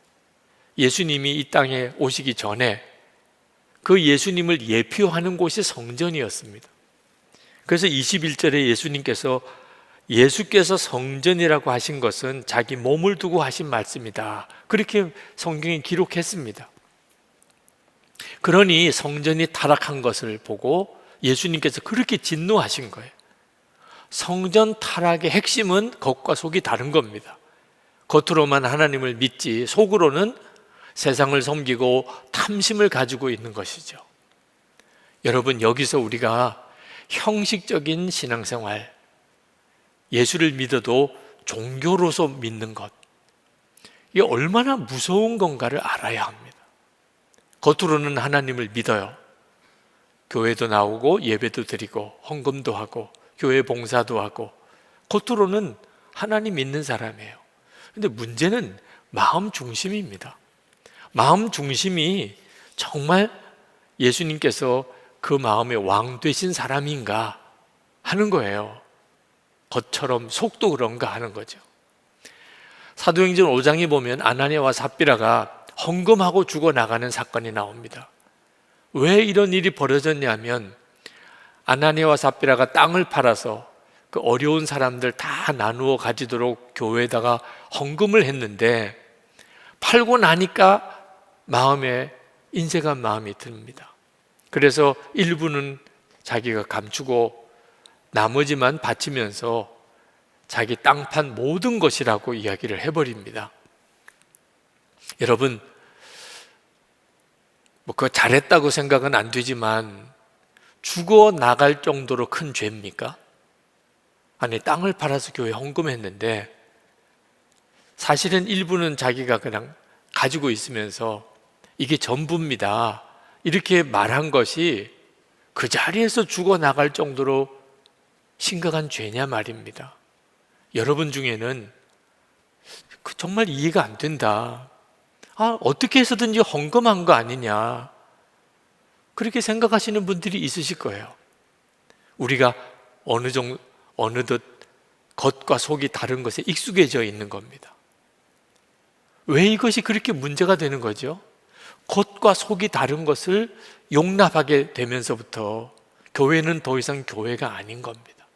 예수님이 이 땅에 오시기 전에 그 예수님을 예표하는 곳이 성전이었습니다. 그래서 21절에 예수께서 성전이라고 하신 것은 자기 몸을 두고 하신 말씀이다, 그렇게 성경에 기록했습니다. 그러니 성전이 타락한 것을 보고 예수님께서 그렇게 진노하신 거예요. 성전 타락의 핵심은 겉과 속이 다른 겁니다. 겉으로만 하나님을 믿지 속으로는 세상을 섬기고 탐심을 가지고 있는 것이죠. 여러분, 여기서 우리가 형식적인 신앙생활, 예수를 믿어도 종교로서 믿는 것, 이게 얼마나 무서운 건가를 알아야 합니다. 겉으로는 하나님을 믿어요. 교회도 나오고 예배도 드리고 헌금도 하고 교회 봉사도 하고 겉으로는 하나님 믿는 사람이에요. 근데 문제는 마음 중심입니다. 마음 중심이 정말 예수님께서 그 마음의 왕 되신 사람인가 하는 거예요. 겉처럼 속도 그런가 하는 거죠. 사도행전 5장에 보면 아나니아와 삽비라가 헌금하고 죽어나가는 사건이 나옵니다. 왜 이런 일이 벌어졌냐면 아나니아와 삽비라가 땅을 팔아서 그 어려운 사람들 다 나누어 가지도록 교회에다가 헌금을 했는데, 팔고 나니까 마음에 인색한 마음이 듭니다. 그래서 일부는 자기가 감추고 나머지만 바치면서 자기 땅 판 모든 것이라고 이야기를 해버립니다. 여러분, 그거 잘했다고 생각은 안 되지만 죽어 나갈 정도로 큰 죄입니까? 아니, 땅을 팔아서 교회 헌금했는데 사실은 일부는 자기가 그냥 가지고 있으면서 이게 전부입니다, 이렇게 말한 것이 그 자리에서 죽어 나갈 정도로 심각한 죄냐 말입니다. 여러분 중에는 정말 이해가 안 된다, 어떻게 해서든지 헌금한 거 아니냐, 그렇게 생각하시는 분들이 있으실 거예요. 우리가 어느덧 겉과 속이 다른 것에 익숙해져 있는 겁니다. 왜 이것이 그렇게 문제가 되는 거죠? 겉과 속이 다른 것을 용납하게 되면서부터 교회는 더 이상 교회가 아닌 겁니다.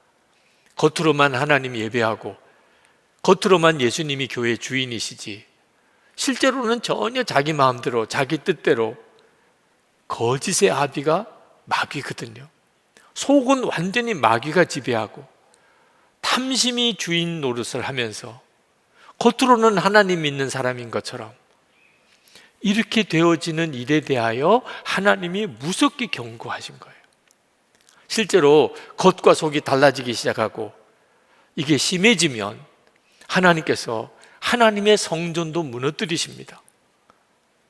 겉으로만 하나님 예배하고 겉으로만 예수님이 교회의 주인이시지 실제로는 전혀 자기 마음대로 자기 뜻대로 거짓의 아비가 마귀거든요. 속은 완전히 마귀가 지배하고 탐심이 주인 노릇을 하면서 겉으로는 하나님 믿는 사람인 것처럼 이렇게 되어지는 일에 대하여 하나님이 무섭게 경고하신 거예요. 실제로 겉과 속이 달라지기 시작하고 이게 심해지면 하나님께서 하나님의 성전도 무너뜨리십니다.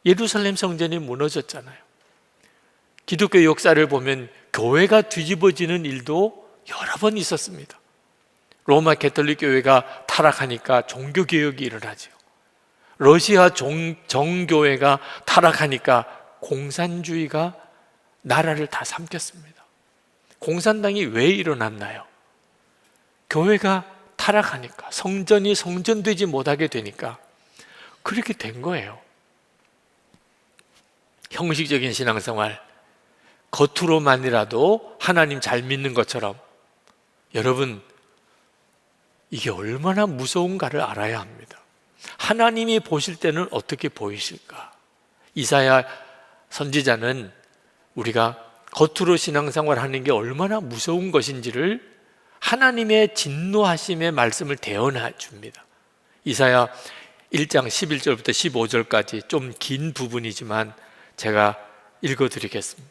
예루살렘 성전이 무너졌잖아요. 기독교 역사를 보면 교회가 뒤집어지는 일도 여러 번 있었습니다. 로마 가톨릭 교회가 타락하니까 종교개혁이 일어나죠. 러시아 정교회가 타락하니까 공산주의가 나라를 다 삼켰습니다. 공산당이 왜 일어났나요? 교회가 타락하니까, 성전이 성전되지 못하게 되니까 그렇게 된 거예요. 형식적인 신앙생활, 겉으로만이라도 하나님 잘 믿는 것처럼, 여러분, 이게 얼마나 무서운가를 알아야 합니다. 하나님이 보실 때는 어떻게 보이실까? 이사야 선지자는 우리가 겉으로 신앙생활 하는 게 얼마나 무서운 것인지를 하나님의 진노하심의 말씀을 대언해 줍니다. 이사야 1장 11절부터 15절까지 좀 긴 부분이지만 제가 읽어드리겠습니다.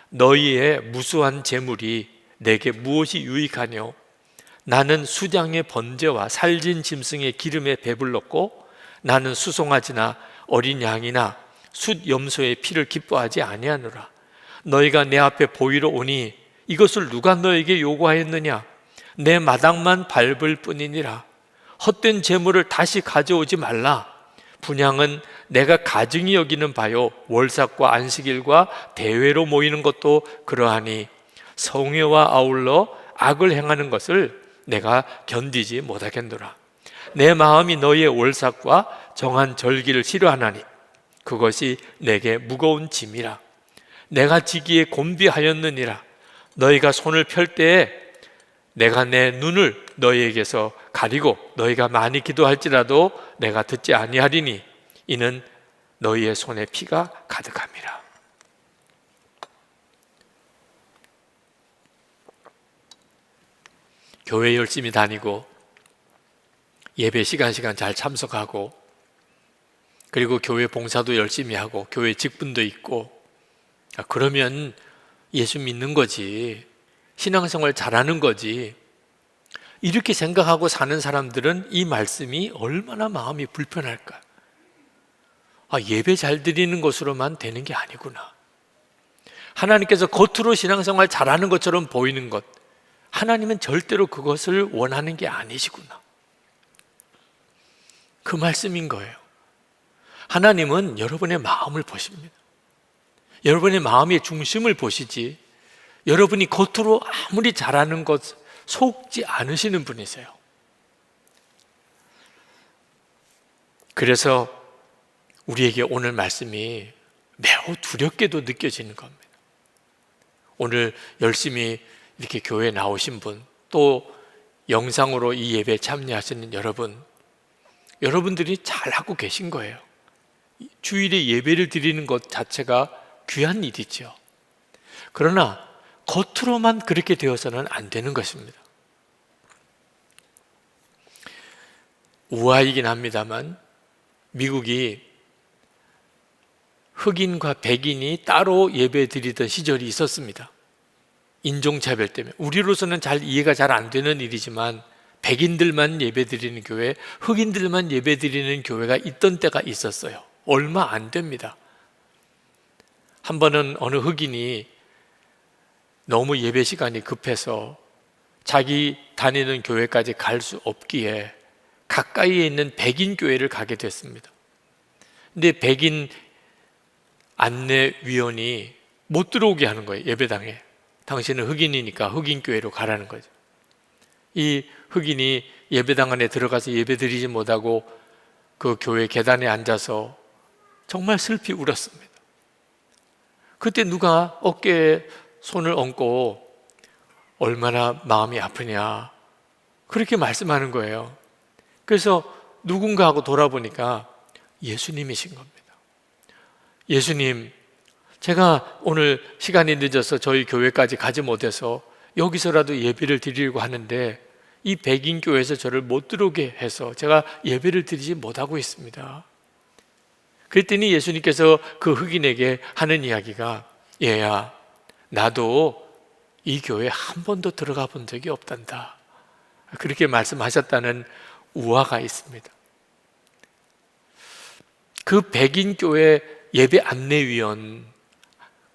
너희의 무수한 재물이 내게 무엇이 유익하뇨? 나는 수장의 번제와 살진 짐승의 기름에 배불렀고 나는 수송아지나 어린 양이나 숫 염소의 피를 기뻐하지 아니하노라. 너희가 내 앞에 보이러 오니 이것을 누가 너에게 요구하였느냐? 내 마당만 밟을 뿐이니라. 헛된 재물을 다시 가져오지 말라. 분향은 내가 가증히 여기는 바요, 월삭과 안식일과 대회로 모이는 것도 그러하니 성회와 아울러 악을 행하는 것을 내가 견디지 못하겠노라. 내 마음이 너희의 월삭과 정한 절기를 싫어하나니 그것이 내게 무거운 짐이라. 내가 지기에 곤비하였느니라. 너희가 손을 펼 때에 내가 내 눈을 너희에게서 가리고 너희가 많이 기도할지라도 내가 듣지 아니하리니 이는 너희의 손에 피가 가득함이라. 교회 열심히 다니고 예배 시간 잘 참석하고 그리고 교회 봉사도 열심히 하고 교회 직분도 있고 그러면 예수 믿는 거지, 신앙생활 잘하는 거지, 이렇게 생각하고 사는 사람들은 이 말씀이 얼마나 마음이 불편할까. 예배 잘 드리는 것으로만 되는 게 아니구나. 하나님께서 겉으로 신앙생활 잘하는 것처럼 보이는 것, 하나님은 절대로 그것을 원하는 게 아니시구나. 그 말씀인 거예요. 하나님은 여러분의 마음을 보십니다. 여러분의 마음의 중심을 보시지, 여러분이 겉으로 아무리 잘하는 것 속지 않으시는 분이세요. 그래서 우리에게 오늘 말씀이 매우 두렵게도 느껴지는 겁니다. 오늘 열심히 이렇게 교회에 나오신 분, 또 영상으로 이 예배에 참여하시는 여러분, 여러분들이 잘하고 계신 거예요. 주일에 예배를 드리는 것 자체가 귀한 일이죠. 그러나 겉으로만 그렇게 되어서는 안 되는 것입니다. 우아이긴 합니다만 미국이 흑인과 백인이 따로 예배 드리던 시절이 있었습니다. 인종차별 때문에. 우리로서는 잘 이해가 잘 안 되는 일이지만 백인들만 예배 드리는 교회, 흑인들만 예배 드리는 교회가 있던 때가 있었어요. 얼마 안 됩니다. 한 번은 어느 흑인이 너무 예배 시간이 급해서 자기 다니는 교회까지 갈 수 없기에 가까이에 있는 백인 교회를 가게 됐습니다. 근데 백인 안내위원이 못 들어오게 하는 거예요. 예배당에. 당신은 흑인이니까 흑인 교회로 가라는 거죠. 이 흑인이 예배당 안에 들어가서 예배 드리지 못하고 그 교회 계단에 앉아서 정말 슬피 울었습니다. 그때 누가 어깨에 손을 얹고 얼마나 마음이 아프냐 그렇게 말씀하는 거예요. 그래서 누군가 하고 돌아보니까 예수님이신 겁니다. 예수님, 제가 오늘 시간이 늦어서 저희 교회까지 가지 못해서 여기서라도 예배를 드리려고 하는데 이 백인 교회에서 저를 못 들어오게 해서 제가 예배를 드리지 못하고 있습니다. 그랬더니 예수님께서 그 흑인에게 하는 이야기가, 얘야, 나도 이 교회에 한 번도 들어가 본 적이 없단다. 그렇게 말씀하셨다는 우화가 있습니다. 그 백인 교회 예배 안내위원,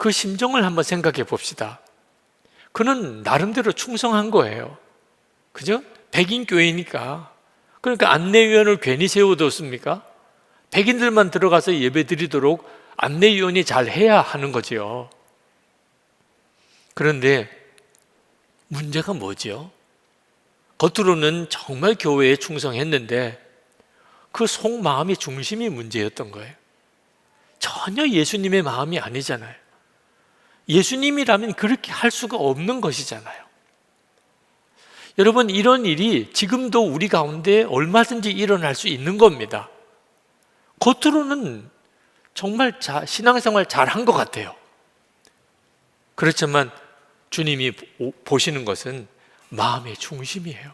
그 심정을 한번 생각해 봅시다. 그는 나름대로 충성한 거예요. 그죠? 백인 교회니까. 그러니까 안내위원을 괜히 세워뒀습니까? 백인들만 들어가서 예배 드리도록 안내위원이 잘 해야 하는 거지요. 그런데 문제가 뭐죠? 겉으로는 정말 교회에 충성했는데 그 속마음의 중심이 문제였던 거예요. 전혀 예수님의 마음이 아니잖아요. 예수님이라면 그렇게 할 수가 없는 것이잖아요. 여러분, 이런 일이 지금도 우리 가운데 얼마든지 일어날 수 있는 겁니다. 겉으로는 정말 신앙생활 잘한 것 같아요. 그렇지만 주님이 보시는 것은 마음의 중심이에요.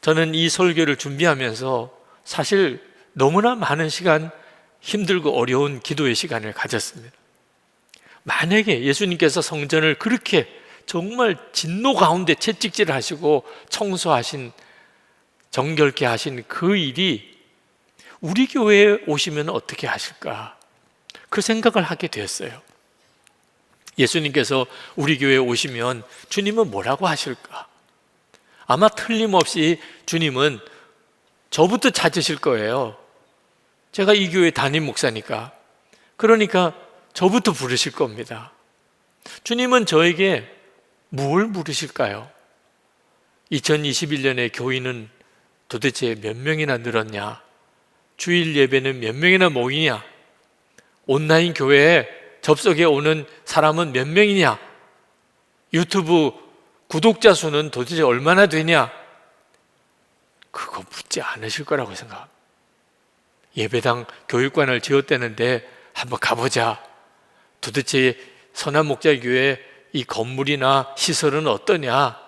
저는 이 설교를 준비하면서 사실 너무나 많은 시간 힘들고 어려운 기도의 시간을 가졌습니다. 만약에 예수님께서 성전을 그렇게 정말 진노 가운데 채찍질 하시고 청소하신, 정결케 하신 그 일이 우리 교회에 오시면 어떻게 하실까? 그 생각을 하게 되었어요. 예수님께서 우리 교회에 오시면 주님은 뭐라고 하실까? 아마 틀림없이 주님은 저부터 찾으실 거예요. 제가 이 교회 담임 목사니까. 그러니까 저부터 부르실 겁니다. 주님은 저에게 뭘 물으실까요? 2021년에 교인은 도대체 몇 명이나 늘었냐? 주일 예배는 몇 명이나 모이냐? 온라인 교회에 접속해 오는 사람은 몇 명이냐? 유튜브 구독자 수는 도대체 얼마나 되냐? 그거 묻지 않으실 거라고 생각합니다. 예배당 교육관을 지었다는데 한번 가보자. 도대체 선한목자교회 이 건물이나 시설은 어떠냐?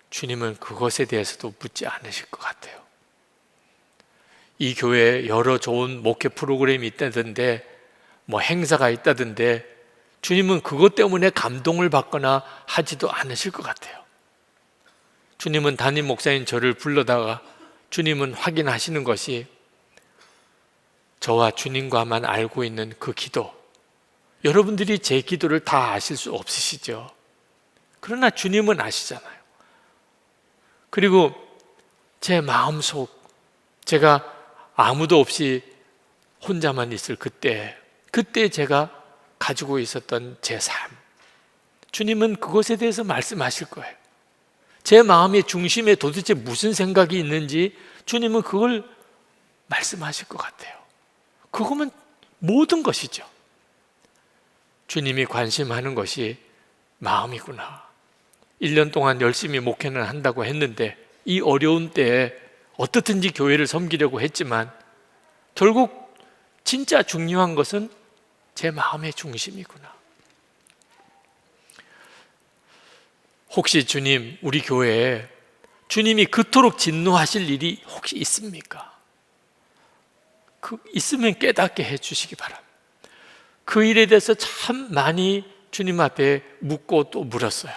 주님은 그것에 대해서도 묻지 않으실 것 같아요. 이 교회에 여러 좋은 목회 프로그램이 있다던데, 뭐 행사가 있다던데, 주님은 그것 때문에 감동을 받거나 하지도 않으실 것 같아요. 주님은 담임 목사인 저를 불러다가 주님은 확인하시는 것이 저와 주님과만 알고 있는 그 기도, 여러분들이 제 기도를 다 아실 수 없으시죠. 그러나 주님은 아시잖아요. 그리고 제 마음속, 제가 아무도 없이 혼자만 있을 그때 제가 가지고 있었던 제 삶, 주님은 그것에 대해서 말씀하실 거예요. 제 마음의 중심에 도대체 무슨 생각이 있는지 주님은 그걸 말씀하실 것 같아요. 그거면 모든 것이죠. 주님이 관심하는 것이 마음이구나. 1년 동안 열심히 목회는 한다고 했는데 이 어려운 때에 어떻든지 교회를 섬기려고 했지만 결국 진짜 중요한 것은 제 마음의 중심이구나. 혹시 주님, 우리 교회에 주님이 그토록 진노하실 일이 혹시 있습니까? 있으면 깨닫게 해 주시기 바랍니다. 그 일에 대해서 참 많이 주님 앞에 묻고 또 물었어요.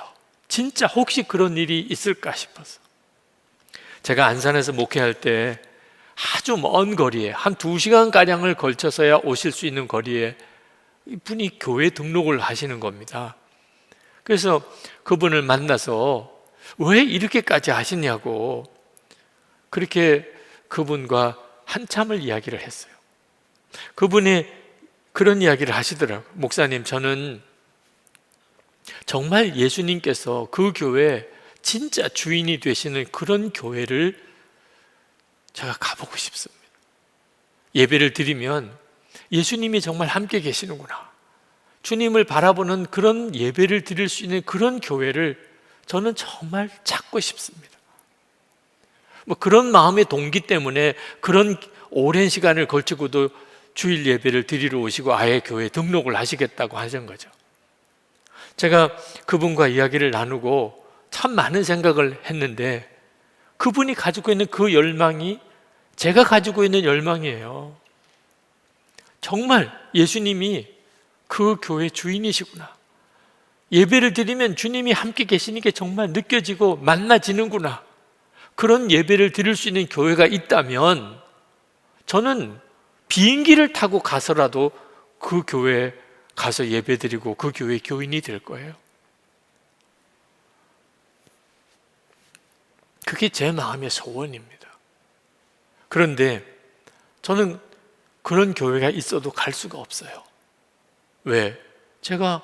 진짜 혹시 그런 일이 있을까 싶어서. 제가 안산에서 목회할 때 아주 먼 거리에 한 2시간가량을 걸쳐서야 오실 수 있는 거리에 이분이 교회 등록을 하시는 겁니다. 그래서 그분을 만나서 왜 이렇게까지 하시냐고 그렇게 그분과 한참을 이야기를 했어요. 그분이 그런 이야기를 하시더라고요. 목사님, 저는 정말 예수님께서 그 교회 진짜 주인이 되시는 그런 교회를 제가 가보고 싶습니다. 예배를 드리면 예수님이 정말 함께 계시는구나, 주님을 바라보는 그런 예배를 드릴 수 있는 그런 교회를 저는 정말 찾고 싶습니다. 뭐 그런 마음의 동기 때문에 그런 오랜 시간을 걸치고도 주일 예배를 드리러 오시고 아예 교회에 등록을 하시겠다고 하신 거죠. 제가 그분과 이야기를 나누고 참 많은 생각을 했는데 그분이 가지고 있는 그 열망이 제가 가지고 있는 열망이에요. 정말 예수님이 그 교회 주인이시구나, 예배를 드리면 주님이 함께 계시는 게 정말 느껴지고 만나지는구나, 그런 예배를 드릴 수 있는 교회가 있다면 저는 비행기를 타고 가서라도 그 교회에 가서 예배드리고 그 교회 교인이 될 거예요. 그게 제 마음의 소원입니다. 그런데 저는 그런 교회가 있어도 갈 수가 없어요. 왜? 제가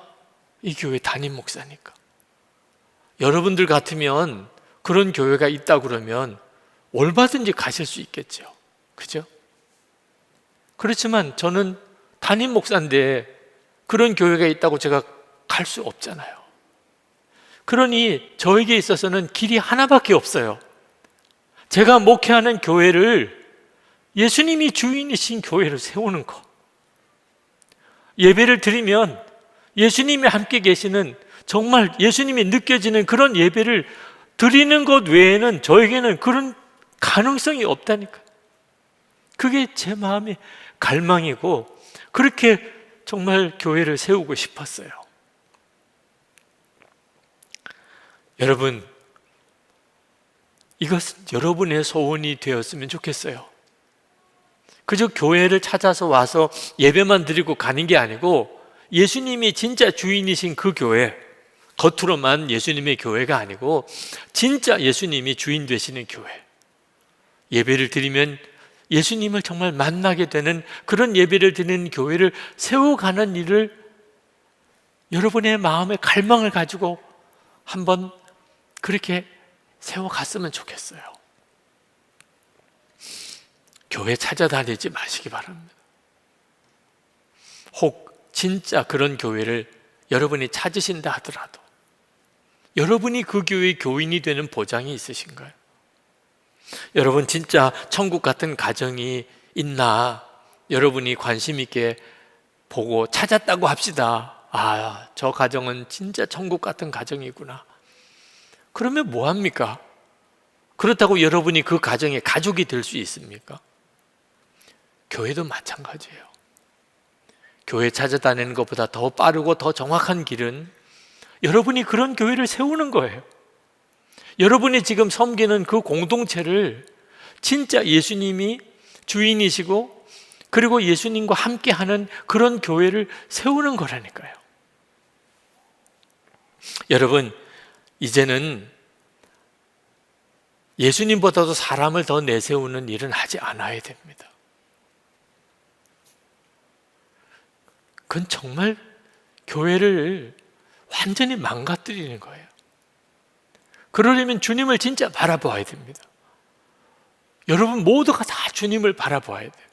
이 교회 담임 목사니까. 여러분들 같으면 그런 교회가 있다 그러면 얼마든지 가실 수 있겠죠. 그죠? 그렇지만 저는 담임 목사인데 그런 교회가 있다고 제가 갈 수 없잖아요. 그러니 저에게 있어서는 길이 하나밖에 없어요. 제가 목회하는 교회를 예수님이 주인이신 교회를 세우는 것. 예배를 드리면 예수님이 함께 계시는, 정말 예수님이 느껴지는 그런 예배를 드리는 것 외에는 저에게는 그런 가능성이 없다니까. 그게 제 마음의 갈망이고, 그렇게 정말 교회를 세우고 싶었어요. 여러분, 이것은 여러분의 소원이 되었으면 좋겠어요. 그저 교회를 찾아서 와서 예배만 드리고 가는 게 아니고 예수님이 진짜 주인이신 그 교회, 겉으로만 예수님의 교회가 아니고 진짜 예수님이 주인 되시는 교회, 예배를 드리면 예수님을 정말 만나게 되는 그런 예배를 드리는 교회를 세워가는 일을 여러분의 마음의 갈망을 가지고 한번 그렇게 세워갔으면 좋겠어요. 교회 찾아다니지 마시기 바랍니다. 혹 진짜 그런 교회를 여러분이 찾으신다 하더라도 여러분이 그 교회의 교인이 되는 보장이 있으신가요? 여러분 진짜 천국 같은 가정이 있나 여러분이 관심 있게 보고 찾았다고 합시다. 아, 저 가정은 진짜 천국 같은 가정이구나. 그러면 뭐합니까? 그렇다고 여러분이 그 가정의 가족이 될 수 있습니까? 교회도 마찬가지예요. 교회 찾아다니는 것보다 더 빠르고 더 정확한 길은 여러분이 그런 교회를 세우는 거예요. 여러분이 지금 섬기는 그 공동체를 진짜 예수님이 주인이시고 그리고 예수님과 함께하는 그런 교회를 세우는 거라니까요. 여러분, 이제는 예수님보다도 사람을 더 내세우는 일은 하지 않아야 됩니다. 그건 정말 교회를 완전히 망가뜨리는 거예요. 그러려면 주님을 진짜 바라보아야 됩니다. 여러분 모두가 다 주님을 바라보아야 돼요.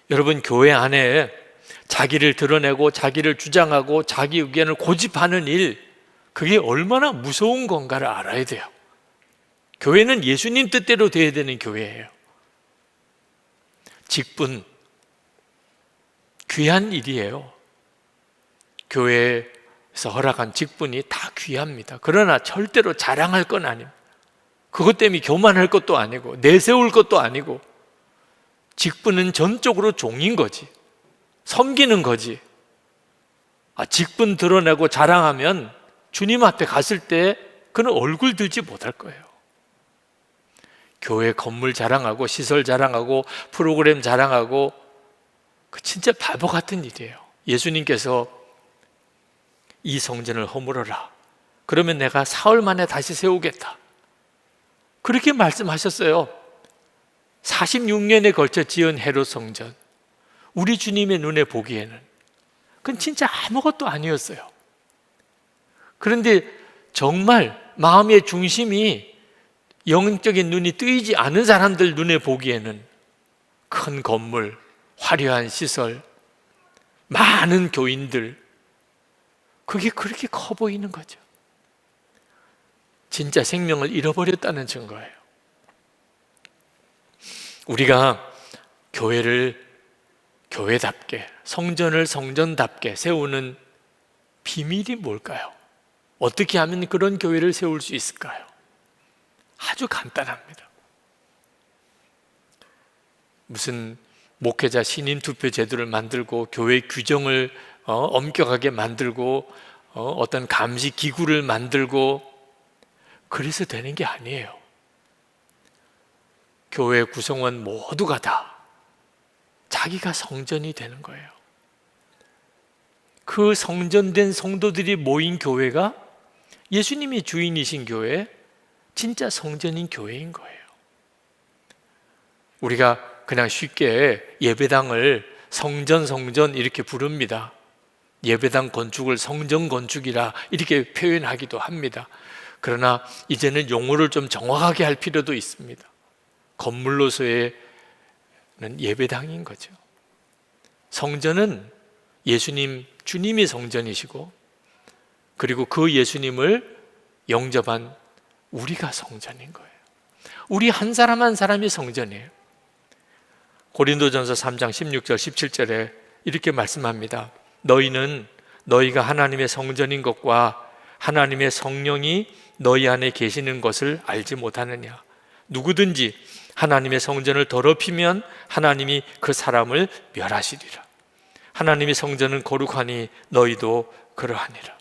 여러분 교회 안에 자기를 드러내고 자기를 주장하고 자기 의견을 고집하는 일, 그게 얼마나 무서운 건가를 알아야 돼요. 교회는 예수님 뜻대로 돼야 되는 교회예요. 직분, 귀한 일이에요. 교회에서 허락한 직분이 다 귀합니다. 그러나 절대로 자랑할 건 아닙니다. 그것 때문에 교만할 것도 아니고 내세울 것도 아니고, 직분은 전적으로 종인 거지, 섬기는 거지. 직분 드러내고 자랑하면 주님 앞에 갔을 때 그는 얼굴 들지 못할 거예요. 교회 건물 자랑하고 시설 자랑하고 프로그램 자랑하고, 그 진짜 바보 같은 일이에요. 예수님께서 이 성전을 허물어라, 그러면 내가 사흘 만에 다시 세우겠다, 그렇게 말씀하셨어요. 46년에 걸쳐 지은 헤롯 성전, 우리 주님의 눈에 보기에는 그건 진짜 아무것도 아니었어요. 그런데 정말 마음의 중심이 영적인 눈이 뜨이지 않은 사람들 눈에 보기에는 큰 건물, 화려한 시설, 많은 교인들, 그게 그렇게 커 보이는 거죠. 진짜 생명을 잃어버렸다는 증거예요. 우리가 교회를 교회답게, 성전을 성전답게 세우는 비밀이 뭘까요? 어떻게 하면 그런 교회를 세울 수 있을까요? 아주 간단합니다. 무슨 목회자 신임 투표 제도를 만들고 교회 규정을 엄격하게 만들고 어떤 감시 기구를 만들고 그래서 되는 게 아니에요. 교회 구성원 모두가 다 자기가 성전이 되는 거예요. 그 성전된 성도들이 모인 교회가 예수님이 주인이신 교회, 진짜 성전인 교회인 거예요. 우리가 그냥 쉽게 예배당을 성전 이렇게 부릅니다. 예배당 건축을 성전 건축이라 이렇게 표현하기도 합니다. 그러나 이제는 용어를 좀 정확하게 할 필요도 있습니다. 건물로서의 예배당인 거죠. 성전은 예수님, 주님이 성전이시고, 그리고 그 예수님을 영접한 우리가 성전인 거예요. 우리 한 사람 한 사람이 성전이에요. 고린도전서 3장 16절 17절에 이렇게 말씀합니다. 너희는 너희가 하나님의 성전인 것과 하나님의 성령이 너희 안에 계시는 것을 알지 못하느냐. 누구든지 하나님의 성전을 더럽히면 하나님이 그 사람을 멸하시리라. 하나님의 성전은 거룩하니 너희도 그러하니라.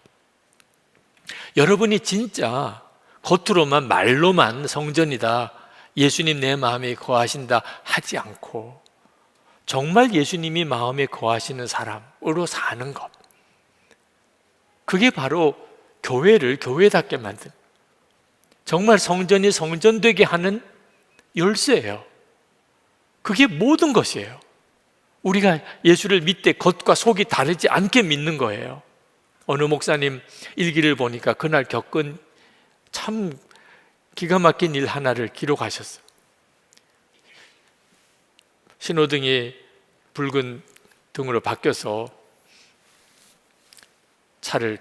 여러분이 진짜 겉으로만 말로만 성전이다, 예수님 내 마음에 거하신다 하지 않고 정말 예수님이 마음에 거하시는 사람으로 사는 것, 그게 바로 교회를 교회답게 만든, 정말 성전이 성전되게 하는 열쇠예요. 그게 모든 것이에요. 우리가 예수를 믿되 겉과 속이 다르지 않게 믿는 거예요. 어느 목사님 일기를 보니까 그날 겪은 참 기가 막힌 일 하나를 기록하셨어요. 신호등이 붉은 등으로 바뀌어서 차를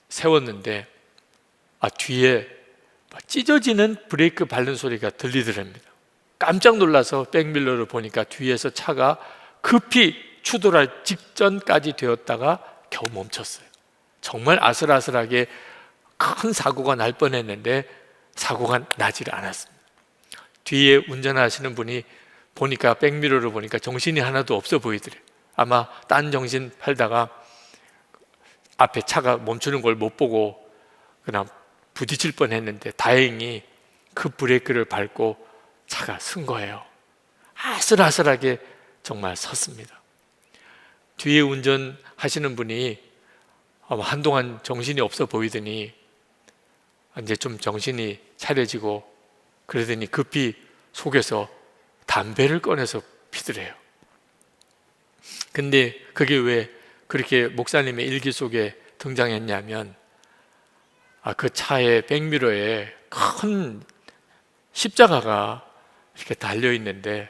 세웠는데 뒤에 찢어지는 브레이크 밟는 소리가 들리더랍니다. 깜짝 놀라서 백밀러를 보니까 뒤에서 차가 급히 추돌할 직전까지 되었다가 겨우 멈췄어요. 정말 아슬아슬하게 큰 사고가 날 뻔했는데 사고가 나지를 않았습니다. 뒤에 운전하시는 분이 보니까 백미러를 보니까 정신이 하나도 없어 보이더래요. 아마 딴 정신 팔다가 앞에 차가 멈추는 걸 못 보고 그냥 부딪힐 뻔했는데 다행히 그 브레이크를 밟고 차가 쓴 거예요. 아슬아슬하게 정말 섰습니다. 뒤에 운전하시는 분이 한동안 정신이 없어 보이더니 이제 좀 정신이 차려지고 그러더니 급히 속에서 담배를 꺼내서 피더래요. 근데 그게 왜 그렇게 목사님의 일기 속에 등장했냐면 그 차의 백미러에 큰 십자가가 이렇게 달려 있는데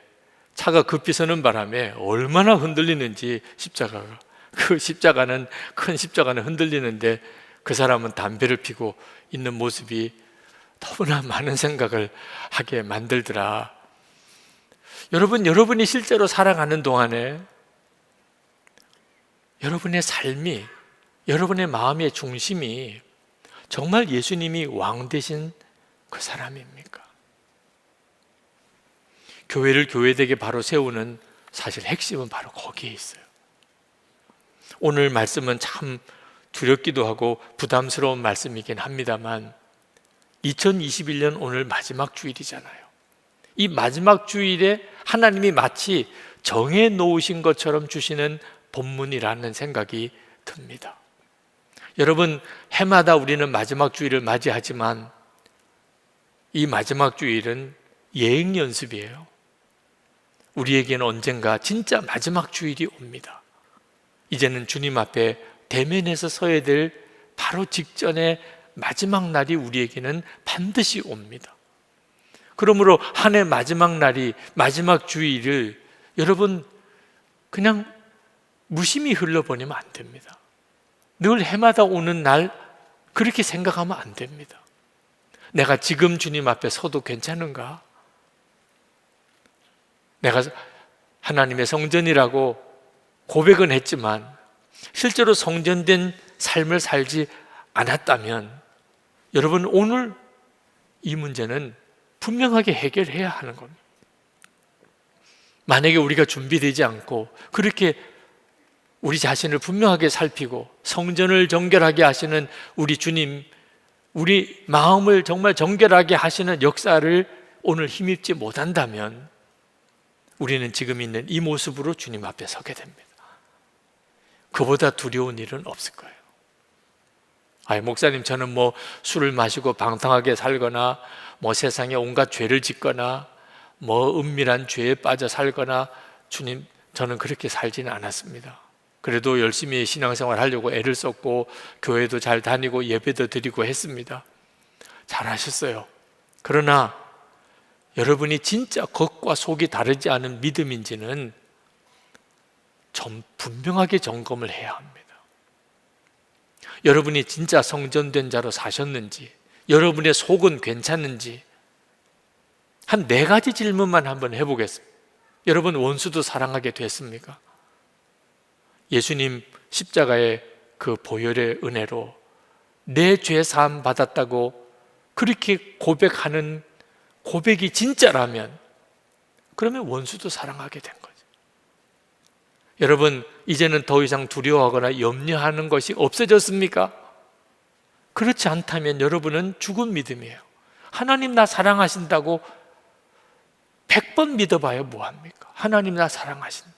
차가 급히 서는 바람에 얼마나 흔들리는지 십자가가, 그 십자가는, 큰 십자가는 흔들리는데 그 사람은 담배를 피고 있는 모습이 너무나 많은 생각을 하게 만들더라. 여러분이 실제로 살아가는 동안에 여러분의 삶이, 여러분의 마음의 중심이 정말 예수님이 왕 되신 그 사람입니까? 교회를 교회되게 바로 세우는 사실 핵심은 바로 거기에 있어요. 오늘 말씀은 참 두렵기도 하고 부담스러운 말씀이긴 합니다만 2021년 오늘 마지막 주일이잖아요. 이 마지막 주일에 하나님이 마치 정해 놓으신 것처럼 주시는 본문이라는 생각이 듭니다. 여러분, 해마다 우리는 마지막 주일을 맞이하지만 이 마지막 주일은 예행 연습이에요. 우리에게는 언젠가 진짜 마지막 주일이 옵니다. 이제는 주님 앞에 대면해서 서야 될 바로 직전에 마지막 날이 우리에게는 반드시 옵니다. 그러므로 한 해 마지막 날이, 마지막 주일을 여러분 그냥 무심히 흘러보내면 안 됩니다. 늘 해마다 오는 날 그렇게 생각하면 안 됩니다. 내가 지금 주님 앞에 서도 괜찮은가? 내가 하나님의 성전이라고 고백은 했지만 실제로 성전된 삶을 살지 않았다면 여러분 오늘 이 문제는 분명하게 해결해야 하는 겁니다. 만약에 우리가 준비되지 않고 그렇게 우리 자신을 분명하게 살피고 성전을 정결하게 하시는 우리 주님, 우리 마음을 정말 정결하게 하시는 역사를 오늘 힘입지 못한다면 우리는 지금 있는 이 모습으로 주님 앞에 서게 됩니다. 그보다 두려운 일은 없을 거예요. 아니, 목사님, 저는 뭐 술을 마시고 방탕하게 살거나 뭐 세상에 온갖 죄를 짓거나 뭐 은밀한 죄에 빠져 살거나, 주님, 저는 그렇게 살지는 않았습니다. 그래도 열심히 신앙생활 하려고 애를 썼고 교회도 잘 다니고 예배도 드리고 했습니다. 잘하셨어요. 그러나 여러분이 진짜 겉과 속이 다르지 않은 믿음인지는 좀 분명하게 점검을 해야 합니다. 여러분이 진짜 성전된 자로 사셨는지, 여러분의 속은 괜찮은지 한 4가지 질문만 한번 해보겠습니다. 여러분, 원수도 사랑하게 됐습니까? 예수님 십자가의 그 보혈의 은혜로 내 죄 사함 받았다고 그렇게 고백하는 고백이 진짜라면, 그러면 원수도 사랑하게 된 거죠. 여러분, 이제는 더 이상 두려워하거나 염려하는 것이 없어졌습니까? 그렇지 않다면 여러분은 죽은 믿음이에요. 하나님 나 사랑하신다고 100번 믿어봐야 뭐합니까? 하나님 나 사랑하신다.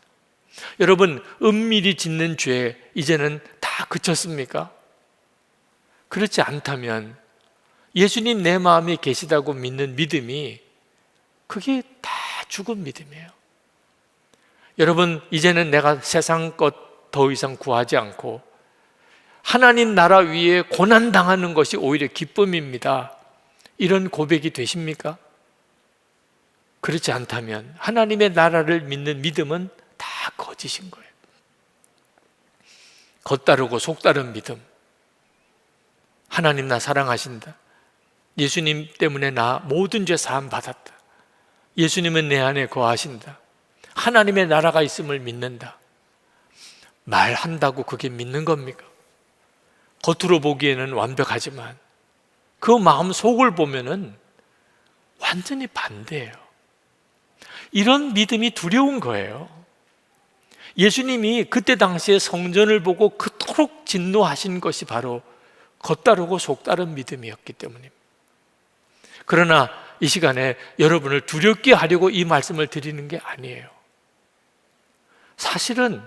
여러분, 은밀히 짓는 죄 이제는 다 그쳤습니까? 그렇지 않다면 예수님 내 마음에 계시다고 믿는 믿음이, 그게 다 죽은 믿음이에요. 여러분, 이제는 내가 세상 것 더 이상 구하지 않고 하나님 나라 위에 고난당하는 것이 오히려 기쁨입니다. 이런 고백이 되십니까? 그렇지 않다면 하나님의 나라를 믿는 믿음은 다 거짓인 거예요. 겉다르고 속다른 믿음. 하나님 나 사랑하신다. 예수님 때문에 나 모든 죄 사함 받았다. 예수님은 내 안에 거하신다. 하나님의 나라가 있음을 믿는다. 말한다고 그게 믿는 겁니까? 겉으로 보기에는 완벽하지만 그 마음 속을 보면은 완전히 반대예요. 이런 믿음이 두려운 거예요. 예수님이 그때 당시에 성전을 보고 그토록 진노하신 것이 바로 겉다르고 속다른 믿음이었기 때문입니다. 그러나 이 시간에 여러분을 두렵게 하려고 이 말씀을 드리는 게 아니에요. 사실은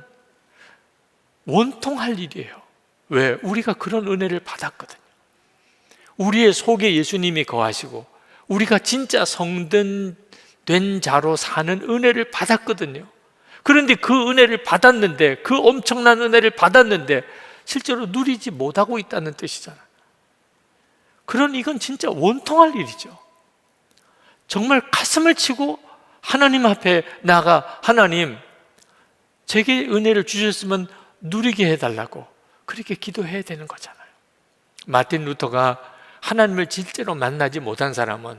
원통할 일이에요. 왜? 우리가 그런 은혜를 받았거든요. 우리의 속에 예수님이 거하시고 우리가 진짜 성된 자로 사는 은혜를 받았거든요. 그런데 그 은혜를 받았는데, 그 엄청난 은혜를 받았는데 실제로 누리지 못하고 있다는 뜻이잖아요. 그러니 이건 진짜 원통할 일이죠. 정말 가슴을 치고 하나님 앞에 나가, 하나님, 제게 은혜를 주셨으면 누리게 해달라고 그렇게 기도해야 되는 거잖아요. 마틴 루터가 하나님을 실제로 만나지 못한 사람은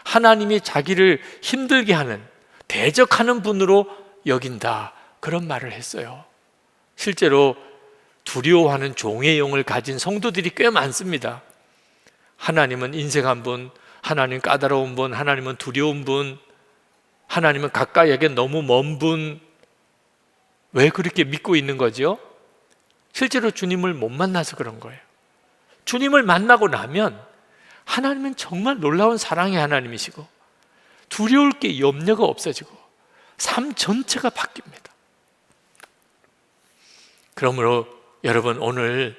하나님이 자기를 힘들게 하는, 대적하는 분으로 여긴다, 그런 말을 했어요. 실제로 두려워하는 종의 영을 가진 성도들이 꽤 많습니다. 하나님은 인색한 분, 하나님 까다로운 분, 하나님은 두려운 분, 하나님은 가까이에게 너무 먼 분. 왜 그렇게 믿고 있는 거죠? 실제로 주님을 못 만나서 그런 거예요. 주님을 만나고 나면 하나님은 정말 놀라운 사랑의 하나님이시고 두려울 게 염려가 없어지고 삶 전체가 바뀝니다. 그러므로 여러분, 오늘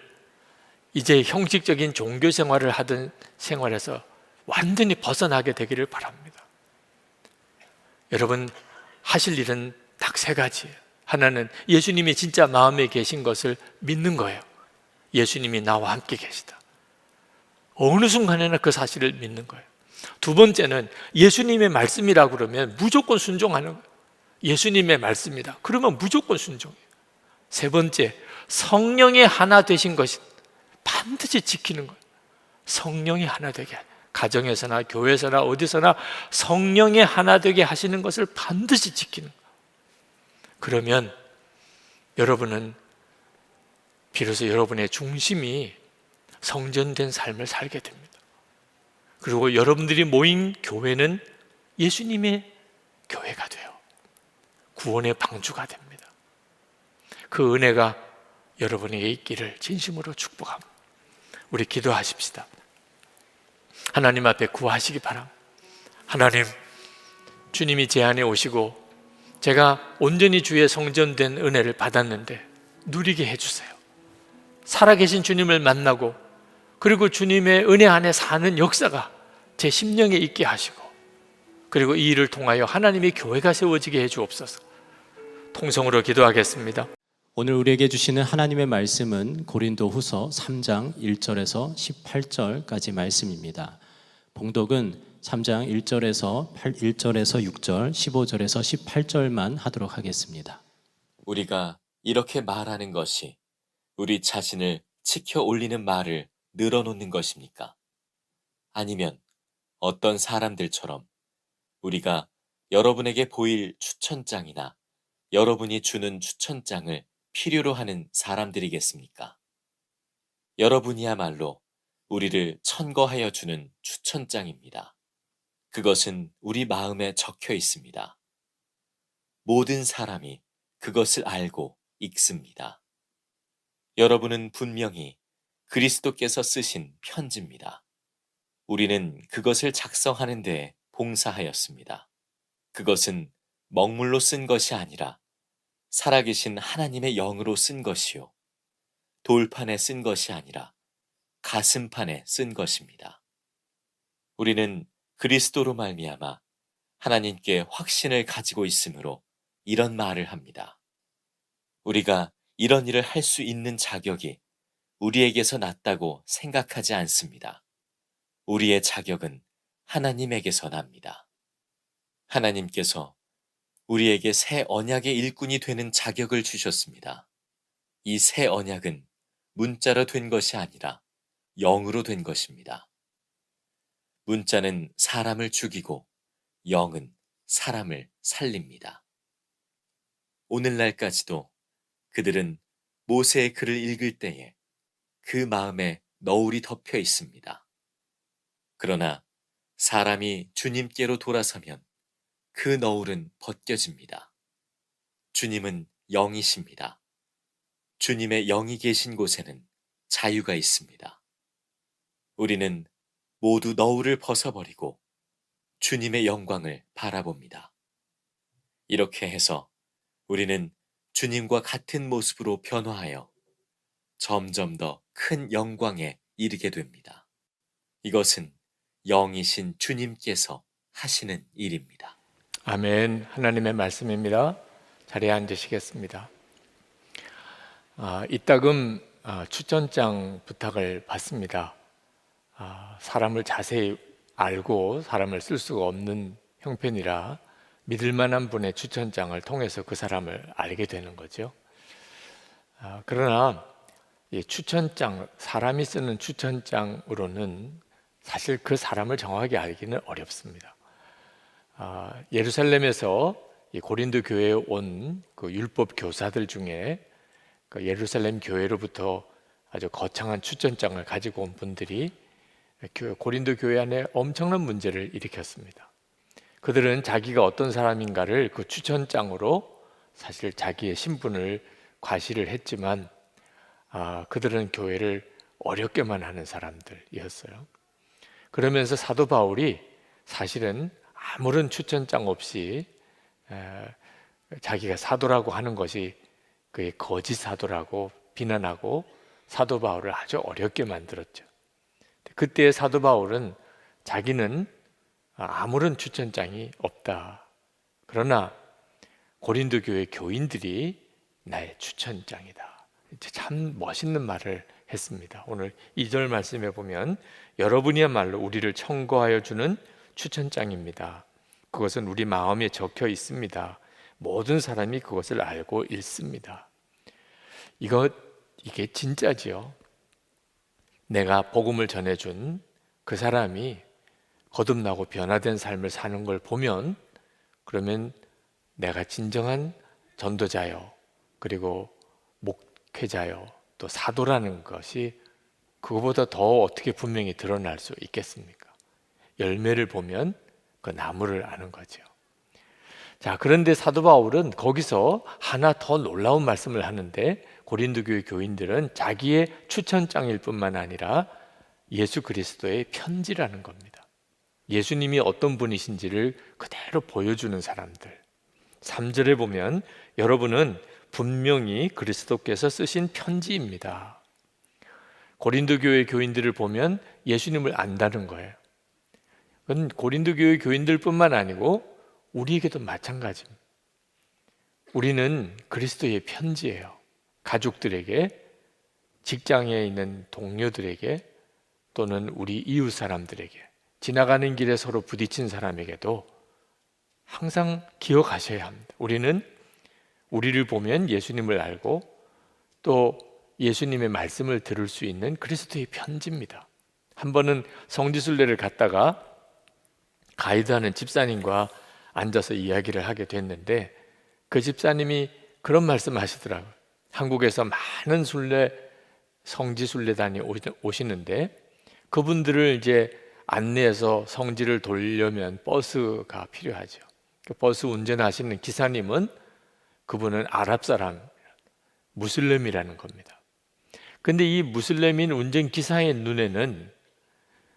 이제 형식적인 종교 생활을 하던 생활에서 완전히 벗어나게 되기를 바랍니다. 여러분, 하실 일은 딱 3가지예요. 하나는 예수님이 진짜 마음에 계신 것을 믿는 거예요. 예수님이 나와 함께 계시다. 어느 순간에나 그 사실을 믿는 거예요. 2번째는 예수님의 말씀이라고 그러면 무조건 순종하는 거예요. 예수님의 말씀이다. 그러면 무조건 순종해요. 3번째, 성령의 하나 되신 것이 반드시 지키는 거예요. 성령이 하나 되게, 가정에서나 교회에서나 어디서나 성령의 하나 되게 하시는 것을 반드시 지키는 거예요. 그러면 여러분은 비로소 여러분의 중심이 성전된 삶을 살게 됩니다. 그리고 여러분들이 모인 교회는 예수님의 교회가 돼요. 구원의 방주가 됩니다. 그 은혜가 여러분에게 있기를 진심으로 축복합니다. 우리 기도하십시다. 하나님 앞에 구하시기 바랍니다. 하나님, 주님이 제 안에 오시고 제가 온전히 주의 성전된 은혜를 받았는데 누리게 해주세요. 살아계신 주님을 만나고 그리고 주님의 은혜 안에 사는 역사가 제 심령에 있게 하시고 그리고 이 일을 통하여 하나님의 교회가 세워지게 해주옵소서. 통성으로 기도하겠습니다. 오늘 우리에게 주시는 하나님의 말씀은 고린도후서 3장 1절에서 18절까지 말씀입니다. 봉독은 3장 1절에서 6절, 15절에서 18절만 하도록 하겠습니다. 우리가 이렇게 말하는 것이 우리 자신을 치켜 올리는 말을 늘어놓는 것입니까? 아니면 어떤 사람들처럼 우리가 여러분에게 보일 추천장이나 여러분이 주는 추천장을 필요로 하는 사람들이겠습니까? 여러분이야말로 우리를 천거하여 주는 추천장입니다. 그것은 우리 마음에 적혀 있습니다. 모든 사람이 그것을 알고 읽습니다. 여러분은 분명히 그리스도께서 쓰신 편지입니다. 우리는 그것을 작성하는 데 봉사하였습니다. 그것은 먹물로 쓴 것이 아니라 살아계신 하나님의 영으로 쓴 것이요. 돌판에 쓴 것이 아니라 가슴판에 쓴 것입니다. 우리는 그리스도로 말미암아 하나님께 확신을 가지고 있으므로 이런 말을 합니다. 우리가 이런 일을 할 수 있는 자격이 우리에게서 났다고 생각하지 않습니다. 우리의 자격은 하나님에게서 납니다. 하나님께서 우리에게 새 언약의 일꾼이 되는 자격을 주셨습니다. 이 새 언약은 문자로 된 것이 아니라 영으로 된 것입니다. 문자는 사람을 죽이고 영은 사람을 살립니다. 오늘날까지도 그들은 모세의 글을 읽을 때에 그 마음에 너울이 덮여 있습니다. 그러나 사람이 주님께로 돌아서면 그 너울은 벗겨집니다. 주님은 영이십니다. 주님의 영이 계신 곳에는 자유가 있습니다. 우리는 모두 너울을 벗어버리고 주님의 영광을 바라봅니다. 이렇게 해서 우리는 주님과 같은 모습으로 변화하여 점점 더 큰 영광에 이르게 됩니다. 이것은 영이신 주님께서 하시는 일입니다. 아멘. 하나님의 말씀입니다. 자리에 앉으시겠습니다. 이따금 추천장 부탁을 받습니다. 사람을 자세히 알고 사람을 쓸 수가 없는 형편이라 믿을 만한 분의 추천장을 통해서 그 사람을 알게 되는 거죠. 그러나 이 추천장, 사람이 쓰는 추천장으로는 사실 그 사람을 정확하게 알기는 어렵습니다. 예루살렘에서 이 고린도 교회에 온 그 율법 교사들 중에 그 예루살렘 교회로부터 아주 거창한 추천장을 가지고 온 분들이 고린도 교회 안에 엄청난 문제를 일으켰습니다. 그들은 자기가 어떤 사람인가를 그 추천장으로 사실 자기의 신분을 과시를 했지만 그들은 교회를 어렵게만 하는 사람들이었어요. 그러면서 사도 바울이 사실은 아무런 추천장 없이 자기가 사도라고 하는 것이 그의 거짓 사도라고 비난하고 사도 바울을 아주 어렵게 만들었죠. 그때 사도 바울은 자기는 아무런 추천장이 없다. 그러나 고린도 교회 교인들이 나의 추천장이다. 참 멋있는 말을 했습니다. 오늘 2절 말씀에 보면 여러분이야말로 우리를 청구하여 주는 추천장입니다. 그것은 우리 마음에 적혀 있습니다. 모든 사람이 그것을 알고 읽습니다. 이게 진짜지요. 내가 복음을 전해준 그 사람이 거듭나고 변화된 삶을 사는 걸 보면 그러면 내가 진정한 전도자요 그리고 목회자요 또 사도라는 것이 그거보다 더 어떻게 분명히 드러날 수 있겠습니까? 열매를 보면 그 나무를 아는 거죠. 자, 그런데 사도 바울은 거기서 하나 더 놀라운 말씀을 하는데 고린도 교회 교인들은 자기의 추천장일 뿐만 아니라 예수 그리스도의 편지라는 겁니다. 예수님이 어떤 분이신지를 그대로 보여주는 사람들. 3절에 보면 여러분은 분명히 그리스도께서 쓰신 편지입니다. 고린도 교회 교인들을 보면 예수님을 안다는 거예요. 그건 고린도 교회 교인들뿐만 아니고 우리에게도 마찬가지입니다. 우리는 그리스도의 편지예요. 가족들에게, 직장에 있는 동료들에게, 또는 우리 이웃 사람들에게, 지나가는 길에 서로 부딪힌 사람에게도 항상 기억하셔야 합니다. 우리는 우리를 보면 예수님을 알고 또 예수님의 말씀을 들을 수 있는 그리스도의 편지입니다. 한 번은 성지순례를 갔다가 가이드하는 집사님과 앉아서 이야기를 하게 됐는데 그 집사님이 그런 말씀 하시더라고요. 한국에서 많은 성지순례단이 오시는데 그분들을 이제 안내해서 성지를 돌려면 버스가 필요하죠. 그 버스 운전하시는 기사님은 그분은 아랍 사람, 무슬림이라는 겁니다. 근데 이 무슬림인 운전기사의 눈에는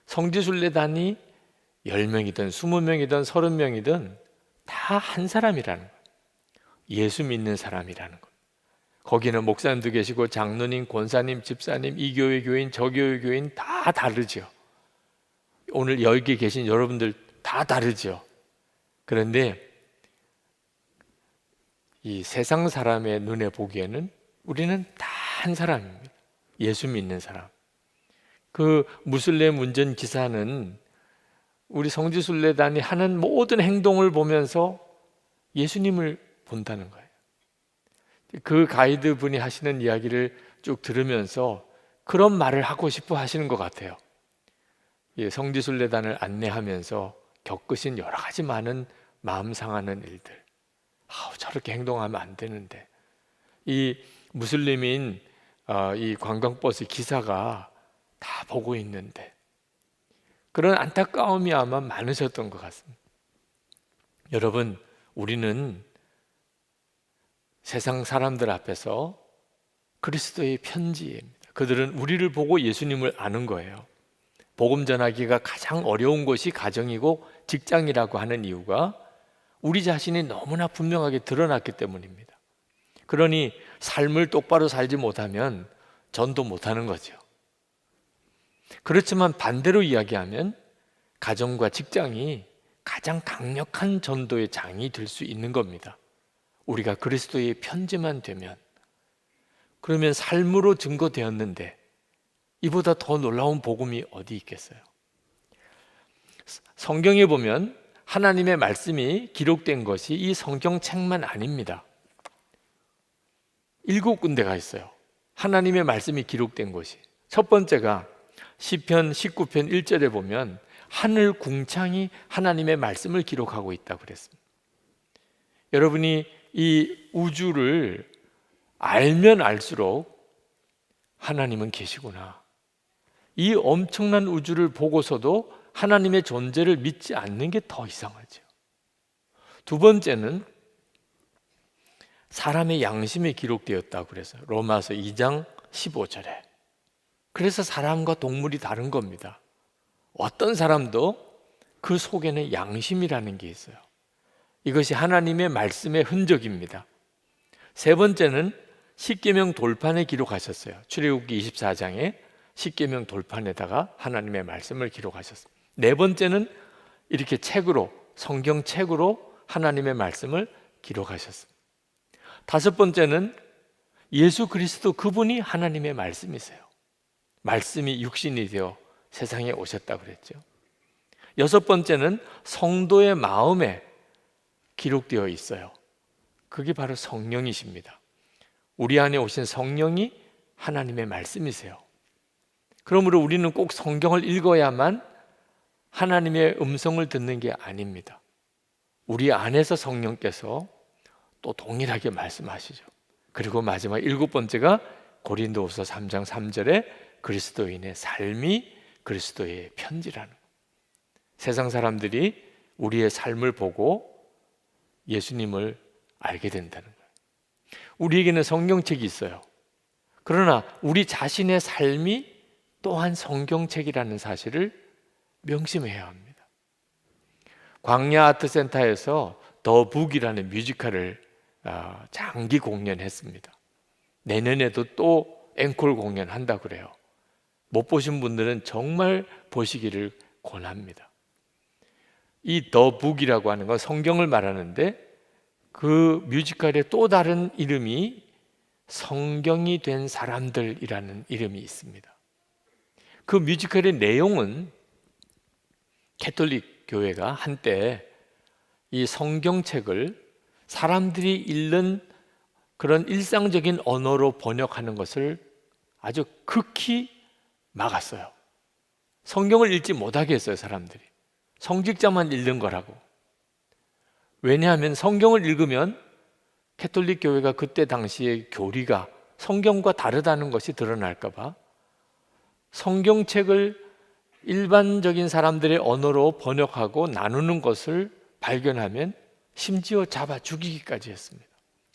성지순례단이 10명이든 20명이든 30명이든 다 한 사람이라는 거예요. 예수 믿는 사람이라는 겁니다. 거기는 목사님도 계시고 장로님, 권사님, 집사님, 이 교회 교인, 저 교회 교인 다 다르죠. 오늘 여기 계신 여러분들 다 다르죠. 그런데 이 세상 사람의 눈에 보기에는 우리는 다 한 사람입니다. 예수 믿는 사람. 그 무슬림 운전 기사는 우리 성지순례단이 하는 모든 행동을 보면서 예수님을 본다는 거예요. 그 가이드 분이 하시는 이야기를 쭉 들으면서 그런 말을 하고 싶어 하시는 것 같아요. 성지순례단을 안내하면서 겪으신 여러 가지 많은 마음 상하는 일들. 저렇게 행동하면 안 되는데. 이 무슬림인 이 관광버스 기사가 다 보고 있는데 그런 안타까움이 아마 많으셨던 것 같습니다. 여러분, 우리는 세상 사람들 앞에서 그리스도의 편지입니다. 그들은 우리를 보고 예수님을 아는 거예요. 복음 전하기가 가장 어려운 곳이 가정이고 직장이라고 하는 이유가 우리 자신이 너무나 분명하게 드러났기 때문입니다. 그러니 삶을 똑바로 살지 못하면 전도 못하는 거죠. 그렇지만 반대로 이야기하면 가정과 직장이 가장 강력한 전도의 장이 될 수 있는 겁니다. 우리가 그리스도의 편지만 되면. 그러면 삶으로 증거되었는데 이보다 더 놀라운 복음이 어디 있겠어요? 성경에 보면 하나님의 말씀이 기록된 것이 이 성경책만 아닙니다. 7군데가 있어요. 하나님의 말씀이 기록된 것이. 첫 번째가 시편 19편 1절에 보면 하늘 궁창이 하나님의 말씀을 기록하고 있다고 그랬습니다. 여러분이 이 우주를 알면 알수록 하나님은 계시구나. 이 엄청난 우주를 보고서도 하나님의 존재를 믿지 않는 게 더 이상하죠. 두 번째는 사람의 양심에 기록되었다고 그래서 로마서 2장 15절에. 그래서 사람과 동물이 다른 겁니다. 어떤 사람도 그 속에는 양심이라는 게 있어요. 이것이 하나님의 말씀의 흔적입니다. 세 번째는 십계명 돌판에 기록하셨어요. 출애굽기 24장에 십계명 돌판에다가 하나님의 말씀을 기록하셨습니다. 네 번째는 이렇게 책으로, 성경책으로 하나님의 말씀을 기록하셨습니다. 다섯 번째는 예수 그리스도 그분이 하나님의 말씀이세요. 말씀이 육신이 되어 세상에 오셨다고 그랬죠. 여섯 번째는 성도의 마음에 기록되어 있어요. 그게 바로 성령이십니다. 우리 안에 오신 성령이 하나님의 말씀이세요. 그러므로 우리는 꼭 성경을 읽어야만 하나님의 음성을 듣는 게 아닙니다. 우리 안에서 성령께서 또 동일하게 말씀하시죠. 그리고 마지막 7번째가 고린도후서 3장 3절에 그리스도인의 삶이 그리스도의 편지라는 거예요. 세상 사람들이 우리의 삶을 보고 예수님을 알게 된다는 거예요. 우리에게는 성경책이 있어요. 그러나 우리 자신의 삶이 또한 성경책이라는 사실을 명심해야 합니다. 광야 아트센터에서 더 북이라는 뮤지컬을 장기 공연했습니다. 내년에도 또 앵콜 공연한다 그래요. 못 보신 분들은 정말 보시기를 권합니다. 이 더 북이라고 하는 건 성경을 말하는데 그 뮤지컬의 또 다른 이름이 성경이 된 사람들이라는 이름이 있습니다. 그 뮤지컬의 내용은 캐톨릭 교회가 한때 이 성경책을 사람들이 읽는 그런 일상적인 언어로 번역하는 것을 아주 극히 막았어요. 성경을 읽지 못하게 했어요, 사람들이. 성직자만 읽는 거라고. 왜냐하면 성경을 읽으면 캐톨릭 교회가 그때 당시의 교리가 성경과 다르다는 것이 드러날까 봐 성경책을 일반적인 사람들의 언어로 번역하고 나누는 것을 발견하면 심지어 잡아 죽이기까지 했습니다.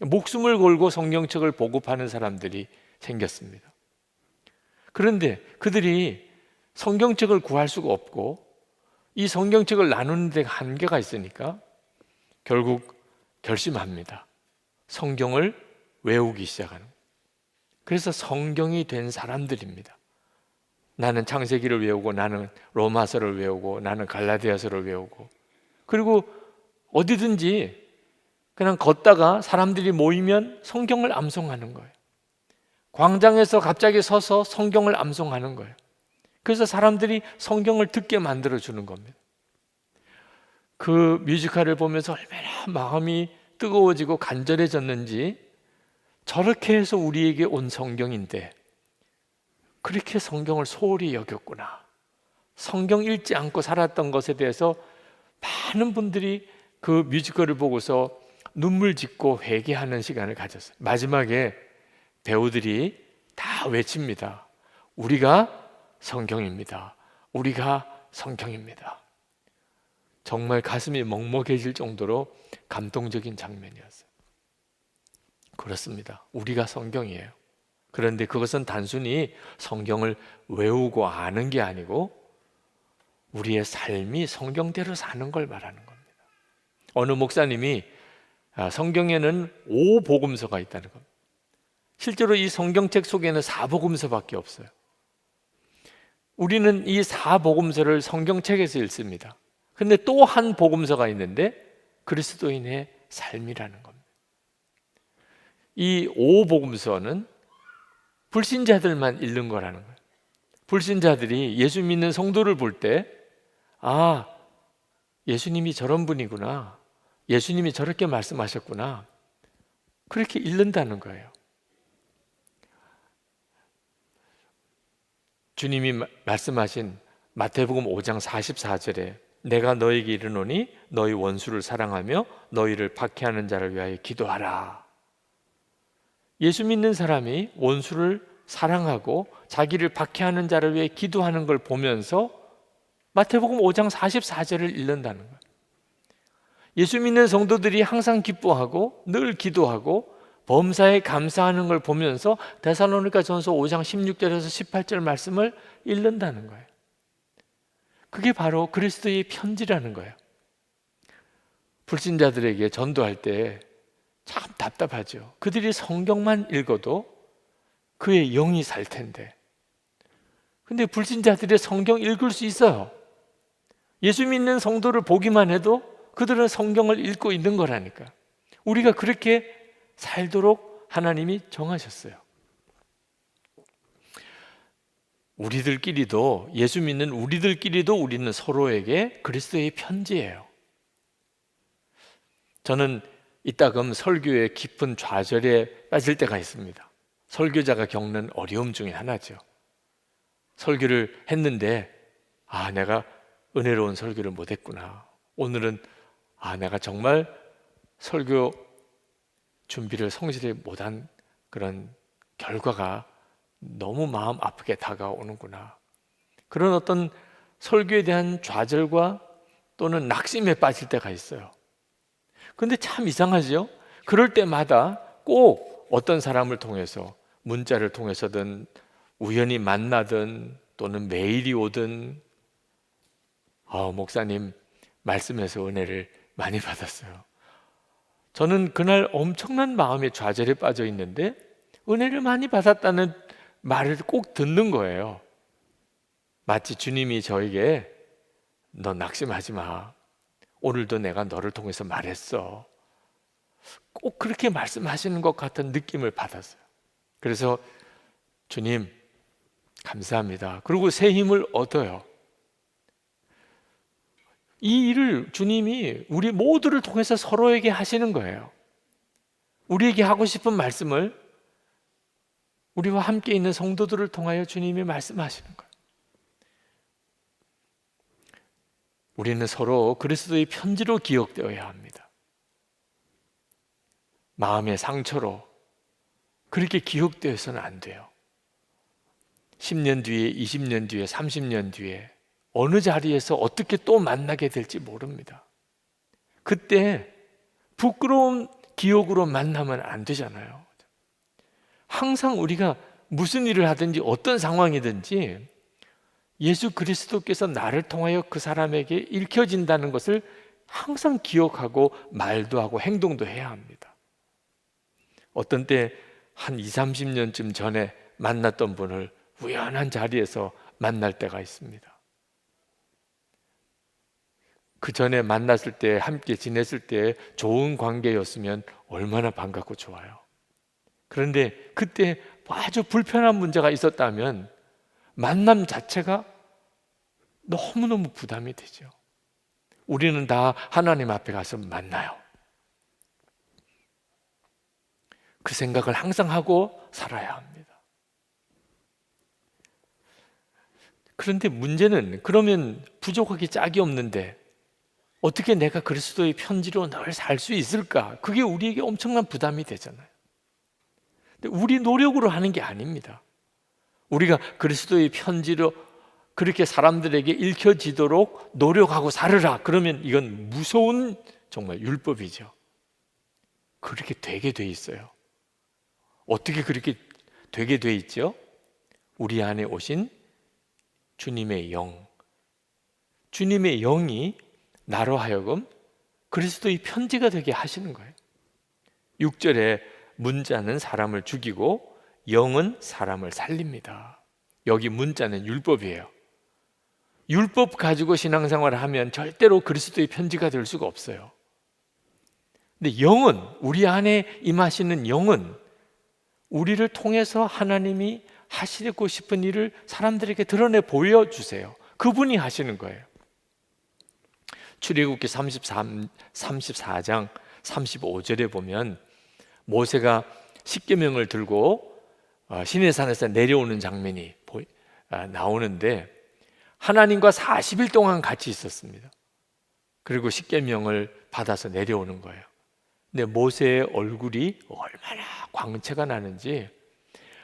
목숨을 걸고 성경책을 보급하는 사람들이 생겼습니다. 그런데 그들이 성경책을 구할 수가 없고 이 성경책을 나누는 데 한계가 있으니까 결국 결심합니다. 성경을 외우기 시작하는 거예요. 그래서 성경이 된 사람들입니다. 나는 창세기를 외우고, 나는 로마서를 외우고, 나는 갈라디아서를 외우고, 그리고 어디든지 그냥 걷다가 사람들이 모이면 성경을 암송하는 거예요. 광장에서 갑자기 서서 성경을 암송하는 거예요. 그래서 사람들이 성경을 듣게 만들어주는 겁니다. 그 뮤지컬을 보면서 얼마나 마음이 뜨거워지고 간절해졌는지, 저렇게 해서 우리에게 온 성경인데 그렇게 성경을 소홀히 여겼구나. 성경 읽지 않고 살았던 것에 대해서 많은 분들이 그 뮤지컬을 보고서 눈물 짓고 회개하는 시간을 가졌어요. 마지막에 배우들이 다 외칩니다. 우리가 성경입니다. 우리가 성경입니다. 정말 가슴이 먹먹해질 정도로 감동적인 장면이었어요. 그렇습니다. 우리가 성경이에요. 그런데 그것은 단순히 성경을 외우고 아는 게 아니고 우리의 삶이 성경대로 사는 걸 말하는 겁니다. 어느 목사님이 성경에는 5복음서가 있다는 겁니다. 실제로 이 성경책 속에는 4복음서밖에 없어요. 우리는 이 4복음서를 성경책에서 읽습니다. 근데 또 한 복음서가 있는데 그리스도인의 삶이라는 겁니다. 이 5복음서는 불신자들만 읽는 거라는 거예요. 불신자들이 예수 믿는 성도를 볼 때, 아, 예수님이 저런 분이구나, 예수님이 저렇게 말씀하셨구나, 그렇게 읽는다는 거예요. 주님이 말씀하신 마태복음 5장 44절에 내가 너에게 이르노니 너희 원수를 사랑하며 너희를 박해하는 자를 위하여 기도하라. 예수 믿는 사람이 원수를 사랑하고 자기를 박해하는 자를 위해 기도하는 걸 보면서 마태복음 5장 44절을 읽는다는 거예요. 예수 믿는 성도들이 항상 기뻐하고 늘 기도하고 범사에 감사하는 걸 보면서 데살로니가전서 5장 16절에서 18절 말씀을 읽는다는 거예요. 그게 바로 그리스도의 편지라는 거예요. 불신자들에게 전도할 때 참 답답하죠. 그들이 성경만 읽어도 그의 영이 살 텐데. 근데 불신자들이 성경 읽을 수 있어요. 예수 믿는 성도를 보기만 해도 그들은 성경을 읽고 있는 거라니까. 우리가 그렇게 살도록 하나님이 정하셨어요. 우리들끼리도, 예수 믿는 우리들끼리도 우리는 서로에게 그리스도의 편지예요. 저는 이따금 설교의 깊은 좌절에 빠질 때가 있습니다. 설교자가 겪는 어려움 중에 하나죠. 설교를 했는데 내가 은혜로운 설교를 못했구나. 오늘은 내가 정말 설교 준비를 성실히 못한 그런 결과가 너무 마음 아프게 다가오는구나. 그런 어떤 설교에 대한 좌절과 또는 낙심에 빠질 때가 있어요. 근데 참 이상하죠? 그럴 때마다 꼭 어떤 사람을 통해서, 문자를 통해서든 우연히 만나든 또는 메일이 오든 목사님 말씀에서 은혜를 많이 받았어요. 저는 그날 엄청난 마음의 좌절에 빠져 있는데 은혜를 많이 받았다는 말을 꼭 듣는 거예요. 마치 주님이 저에게 너 낙심하지 마. 오늘도 내가 너를 통해서 말했어. 꼭 그렇게 말씀하시는 것 같은 느낌을 받았어요. 그래서 주님 감사합니다. 그리고 새 힘을 얻어요. 이 일을 주님이 우리 모두를 통해서 서로에게 하시는 거예요. 우리에게 하고 싶은 말씀을 우리와 함께 있는 성도들을 통하여 주님이 말씀하시는 거예요. 우리는 서로 그리스도의 편지로 기억되어야 합니다. 마음의 상처로 그렇게 기억되어서는 안 돼요. 10년 뒤에, 20년 뒤에, 30년 뒤에 어느 자리에서 어떻게 또 만나게 될지 모릅니다. 그때 부끄러운 기억으로 만나면 안 되잖아요. 항상 우리가 무슨 일을 하든지 어떤 상황이든지 예수 그리스도께서 나를 통하여 그 사람에게 읽혀진다는 것을 항상 기억하고 말도 하고 행동도 해야 합니다. 어떤 때 한 20, 30년쯤 전에 만났던 분을 우연한 자리에서 만날 때가 있습니다. 그 전에 만났을 때 함께 지냈을 때 좋은 관계였으면 얼마나 반갑고 좋아요. 그런데 그때 아주 불편한 문제가 있었다면 만남 자체가 너무너무 부담이 되죠. 우리는 다 하나님 앞에 가서 만나요. 그 생각을 항상 하고 살아야 합니다. 그런데 문제는 그러면 부족하기 짝이 없는데 어떻게 내가 그리스도의 편지로 늘 살 수 있을까? 그게 우리에게 엄청난 부담이 되잖아요. 근데 우리 노력으로 하는 게 아닙니다. 우리가 그리스도의 편지로 그렇게 사람들에게 읽혀지도록 노력하고 살으라. 그러면 이건 무서운 정말 율법이죠. 그렇게 되게 돼 있어요. 어떻게 그렇게 되게 돼 있죠? 우리 안에 오신 주님의 영, 주님의 영이 나로 하여금 그리스도의 편지가 되게 하시는 거예요. 6절에 문자는 사람을 죽이고 영은 사람을 살립니다. 여기 문자는 율법이에요. 율법 가지고 신앙생활을 하면 절대로 그리스도의 편지가 될 수가 없어요. 근데 영은, 우리 안에 임하시는 영은 우리를 통해서 하나님이 하시고 싶은 일을 사람들에게 드러내 보여주세요. 그분이 하시는 거예요. 출애굽기 34장 35절에 보면 모세가 십계명을 들고 시내산에서 내려오는 장면이 나오는데 하나님과 40일 동안 같이 있었습니다. 그리고 십계명을 받아서 내려오는 거예요. 근데 모세의 얼굴이 얼마나 광채가 나는지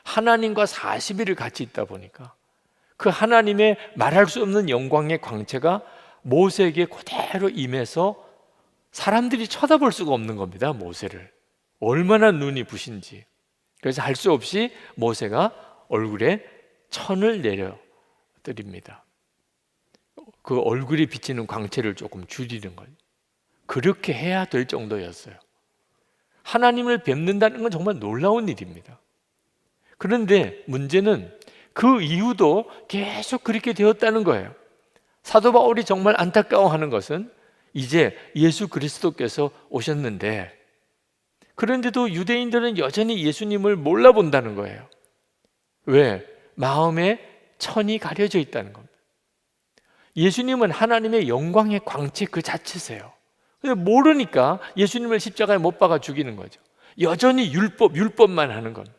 하나님과 40일을 같이 있다 보니까 그 하나님의 말할 수 없는 영광의 광채가 모세에게 그대로 임해서 사람들이 쳐다볼 수가 없는 겁니다. 모세를 얼마나 눈이 부신지. 그래서 할 수 없이 모세가 얼굴에 천을 내려드립니다. 그 얼굴이 비치는 광채를 조금 줄이는 거예요. 그렇게 해야 될 정도였어요. 하나님을 뵙는다는 건 정말 놀라운 일입니다. 그런데 문제는 그 이후도 계속 그렇게 되었다는 거예요. 사도 바울이 정말 안타까워하는 것은 이제 예수 그리스도께서 오셨는데 그런데도 유대인들은 여전히 예수님을 몰라본다는 거예요. 왜? 마음에 천이 가려져 있다는 겁니다. 예수님은 하나님의 영광의 광채 그 자체세요. 근데 모르니까 예수님을 십자가에 못 박아 죽이는 거죠. 여전히 율법만 하는 겁니다.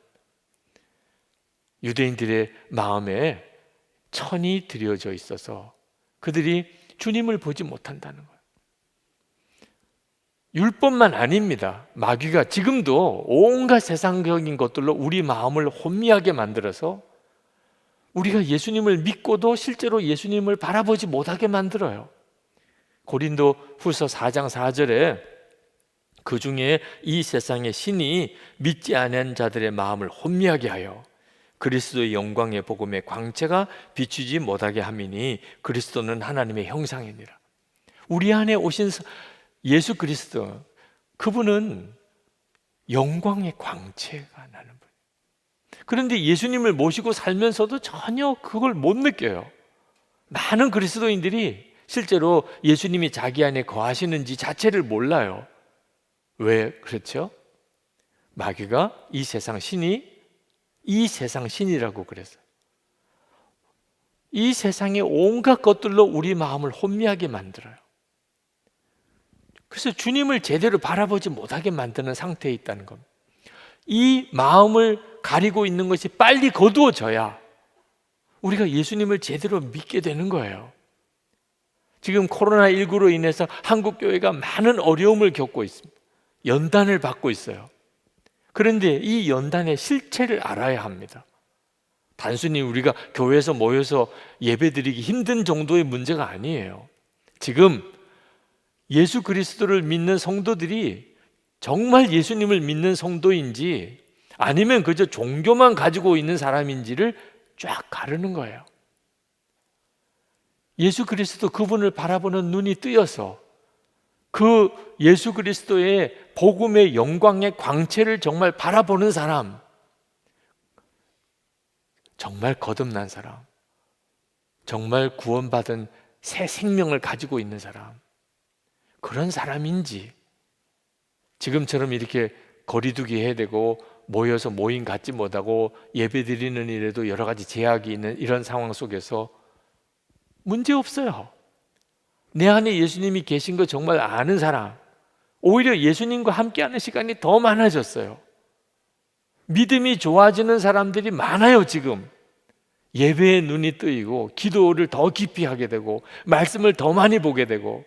유대인들의 마음에 천이 들여져 있어서 그들이 주님을 보지 못한다는 거예요. 율법만 아닙니다. 마귀가 지금도 온갖 세상적인 것들로 우리 마음을 혼미하게 만들어서 우리가 예수님을 믿고도 실제로 예수님을 바라보지 못하게 만들어요. 고린도 후서 4장 4절에 그 중에 이 세상의 신이 믿지 않은 자들의 마음을 혼미하게 하여 그리스도의 영광의 복음의 광채가 비추지 못하게 함이니 그리스도는 하나님의 형상이니라. 우리 안에 오신 예수 그리스도, 그분은 영광의 광채가 나는 분. 그런데 예수님을 모시고 살면서도 전혀 그걸 못 느껴요. 많은 그리스도인들이 실제로 예수님이 자기 안에 거하시는지 자체를 몰라요. 왜 그렇죠? 마귀가 이 세상 신이라고 그랬어요. 이 세상의 온갖 것들로 우리 마음을 혼미하게 만들어요. 그래서 주님을 제대로 바라보지 못하게 만드는 상태에 있다는 겁니다. 이 마음을 가리고 있는 것이 빨리 거두어져야 우리가 예수님을 제대로 믿게 되는 거예요. 지금 코로나19로 인해서 한국 교회가 많은 어려움을 겪고 있습니다. 연단을 받고 있어요. 그런데 이 연단의 실체를 알아야 합니다. 단순히 우리가 교회에서 모여서 예배드리기 힘든 정도의 문제가 아니에요. 지금 예수 그리스도를 믿는 성도들이 정말 예수님을 믿는 성도인지 아니면 그저 종교만 가지고 있는 사람인지를 쫙 가르는 거예요. 예수 그리스도 그분을 바라보는 눈이 뜨여서 그 예수 그리스도의 복음의 영광의 광채를 정말 바라보는 사람, 정말 거듭난 사람, 정말 구원받은 새 생명을 가지고 있는 사람, 그런 사람인지 지금처럼 이렇게 거리두기 해야 되고 모여서 모임 갖지 못하고 예배 드리는 일에도 여러 가지 제약이 있는 이런 상황 속에서 문제 없어요. 내 안에 예수님이 계신 거 정말 아는 사람, 오히려 예수님과 함께하는 시간이 더 많아졌어요. 믿음이 좋아지는 사람들이 많아요. 지금 예배에 눈이 뜨이고 기도를 더 깊이 하게 되고 말씀을 더 많이 보게 되고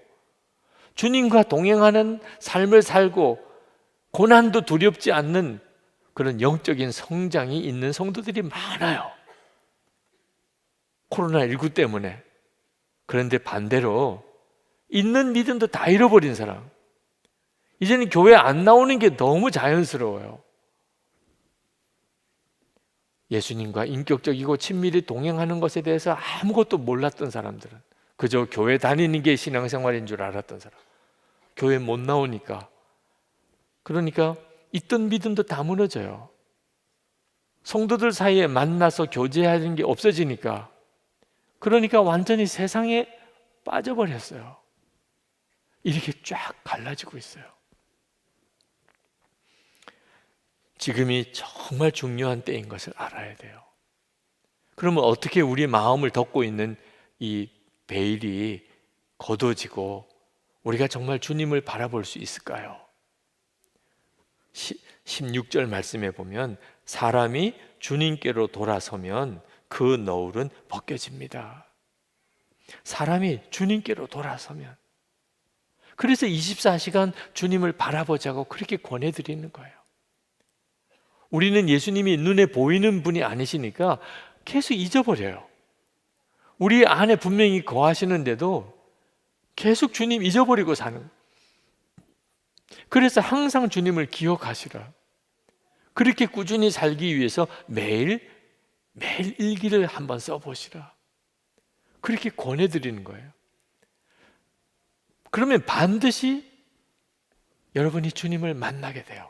주님과 동행하는 삶을 살고 고난도 두렵지 않는 그런 영적인 성장이 있는 성도들이 많아요. 코로나19 때문에. 그런데 반대로 있는 믿음도 다 잃어버린 사람, 이제는 교회 안 나오는 게 너무 자연스러워요. 예수님과 인격적이고 친밀히 동행하는 것에 대해서 아무것도 몰랐던 사람들은 그저 교회 다니는 게 신앙생활인 줄 알았던 사람, 교회 못 나오니까, 그러니까 있던 믿음도 다 무너져요. 성도들 사이에 만나서 교제하는 게 없어지니까, 그러니까 완전히 세상에 빠져버렸어요. 이렇게 쫙 갈라지고 있어요. 지금이 정말 중요한 때인 것을 알아야 돼요. 그러면 어떻게 우리 마음을 덮고 있는 이 베일이 걷어지고 우리가 정말 주님을 바라볼 수 있을까요? 16절 말씀에 보면 사람이 주님께로 돌아서면 그 너울은 벗겨집니다. 사람이 주님께로 돌아서면, 그래서 24시간 주님을 바라보자고 그렇게 권해드리는 거예요. 우리는 예수님이 눈에 보이는 분이 아니시니까 계속 잊어버려요. 우리 안에 분명히 거하시는데도 계속 주님 잊어버리고 사는 거예요. 그래서 항상 주님을 기억하시라. 그렇게 꾸준히 살기 위해서 매일 일기를 한번 써보시라. 그렇게 권해드리는 거예요. 그러면 반드시 여러분이 주님을 만나게 돼요.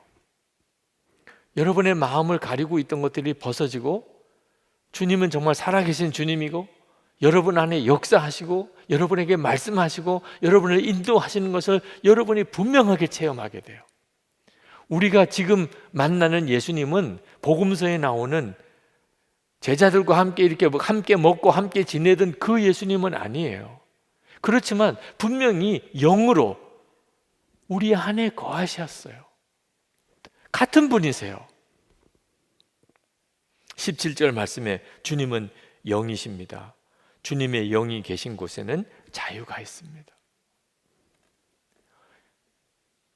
여러분의 마음을 가리고 있던 것들이 벗어지고 주님은 정말 살아계신 주님이고 여러분 안에 역사하시고 여러분에게 말씀하시고 여러분을 인도하시는 것을 여러분이 분명하게 체험하게 돼요. 우리가 지금 만나는 예수님은 복음서에 나오는 제자들과 함께 이렇게 함께 먹고 함께 지내던 그 예수님은 아니에요. 그렇지만 분명히 영으로 우리 안에 거하셨어요. 같은 분이세요. 17절 말씀에 주님은 영이십니다. 주님의 영이 계신 곳에는 자유가 있습니다.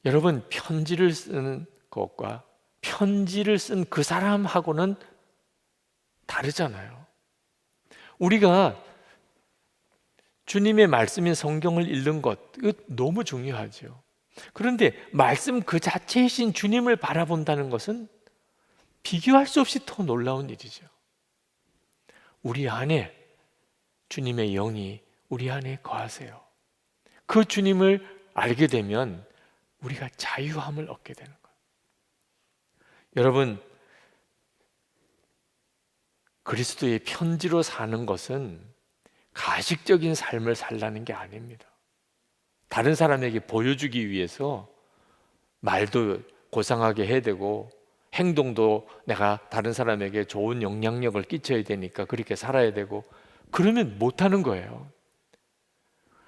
여러분, 편지를 쓰는 것과 편지를 쓴 그 사람하고는 다르잖아요. 우리가 주님의 말씀인 성경을 읽는 것, 이거 너무 중요하죠. 그런데 말씀 그 자체이신 주님을 바라본다는 것은 비교할 수 없이 더 놀라운 일이죠. 우리 안에 주님의 영이 우리 안에 거하세요. 그 주님을 알게 되면 우리가 자유함을 얻게 되는 거예요. 여러분, 그리스도의 편지로 사는 것은 가식적인 삶을 살라는 게 아닙니다. 다른 사람에게 보여주기 위해서 말도 고상하게 해야 되고 행동도 내가 다른 사람에게 좋은 영향력을 끼쳐야 되니까 그렇게 살아야 되고, 그러면 못하는 거예요.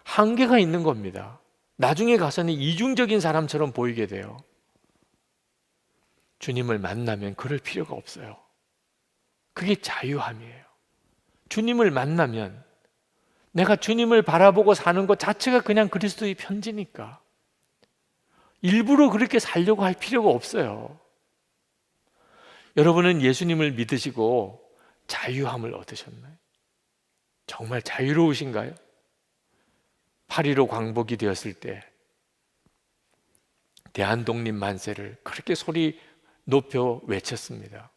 한계가 있는 겁니다. 나중에 가서는 이중적인 사람처럼 보이게 돼요. 주님을 만나면 그럴 필요가 없어요. 그게 자유함이에요. 주님을 만나면 내가 주님을 바라보고 사는 것 자체가 그냥 그리스도의 편지니까 일부러 그렇게 살려고 할 필요가 없어요. 여러분은 예수님을 믿으시고 자유함을 얻으셨나요? 정말 자유로우신가요? 8.15 광복이 되었을 때 대한독립 만세를 그렇게 소리 높여 외쳤습니다.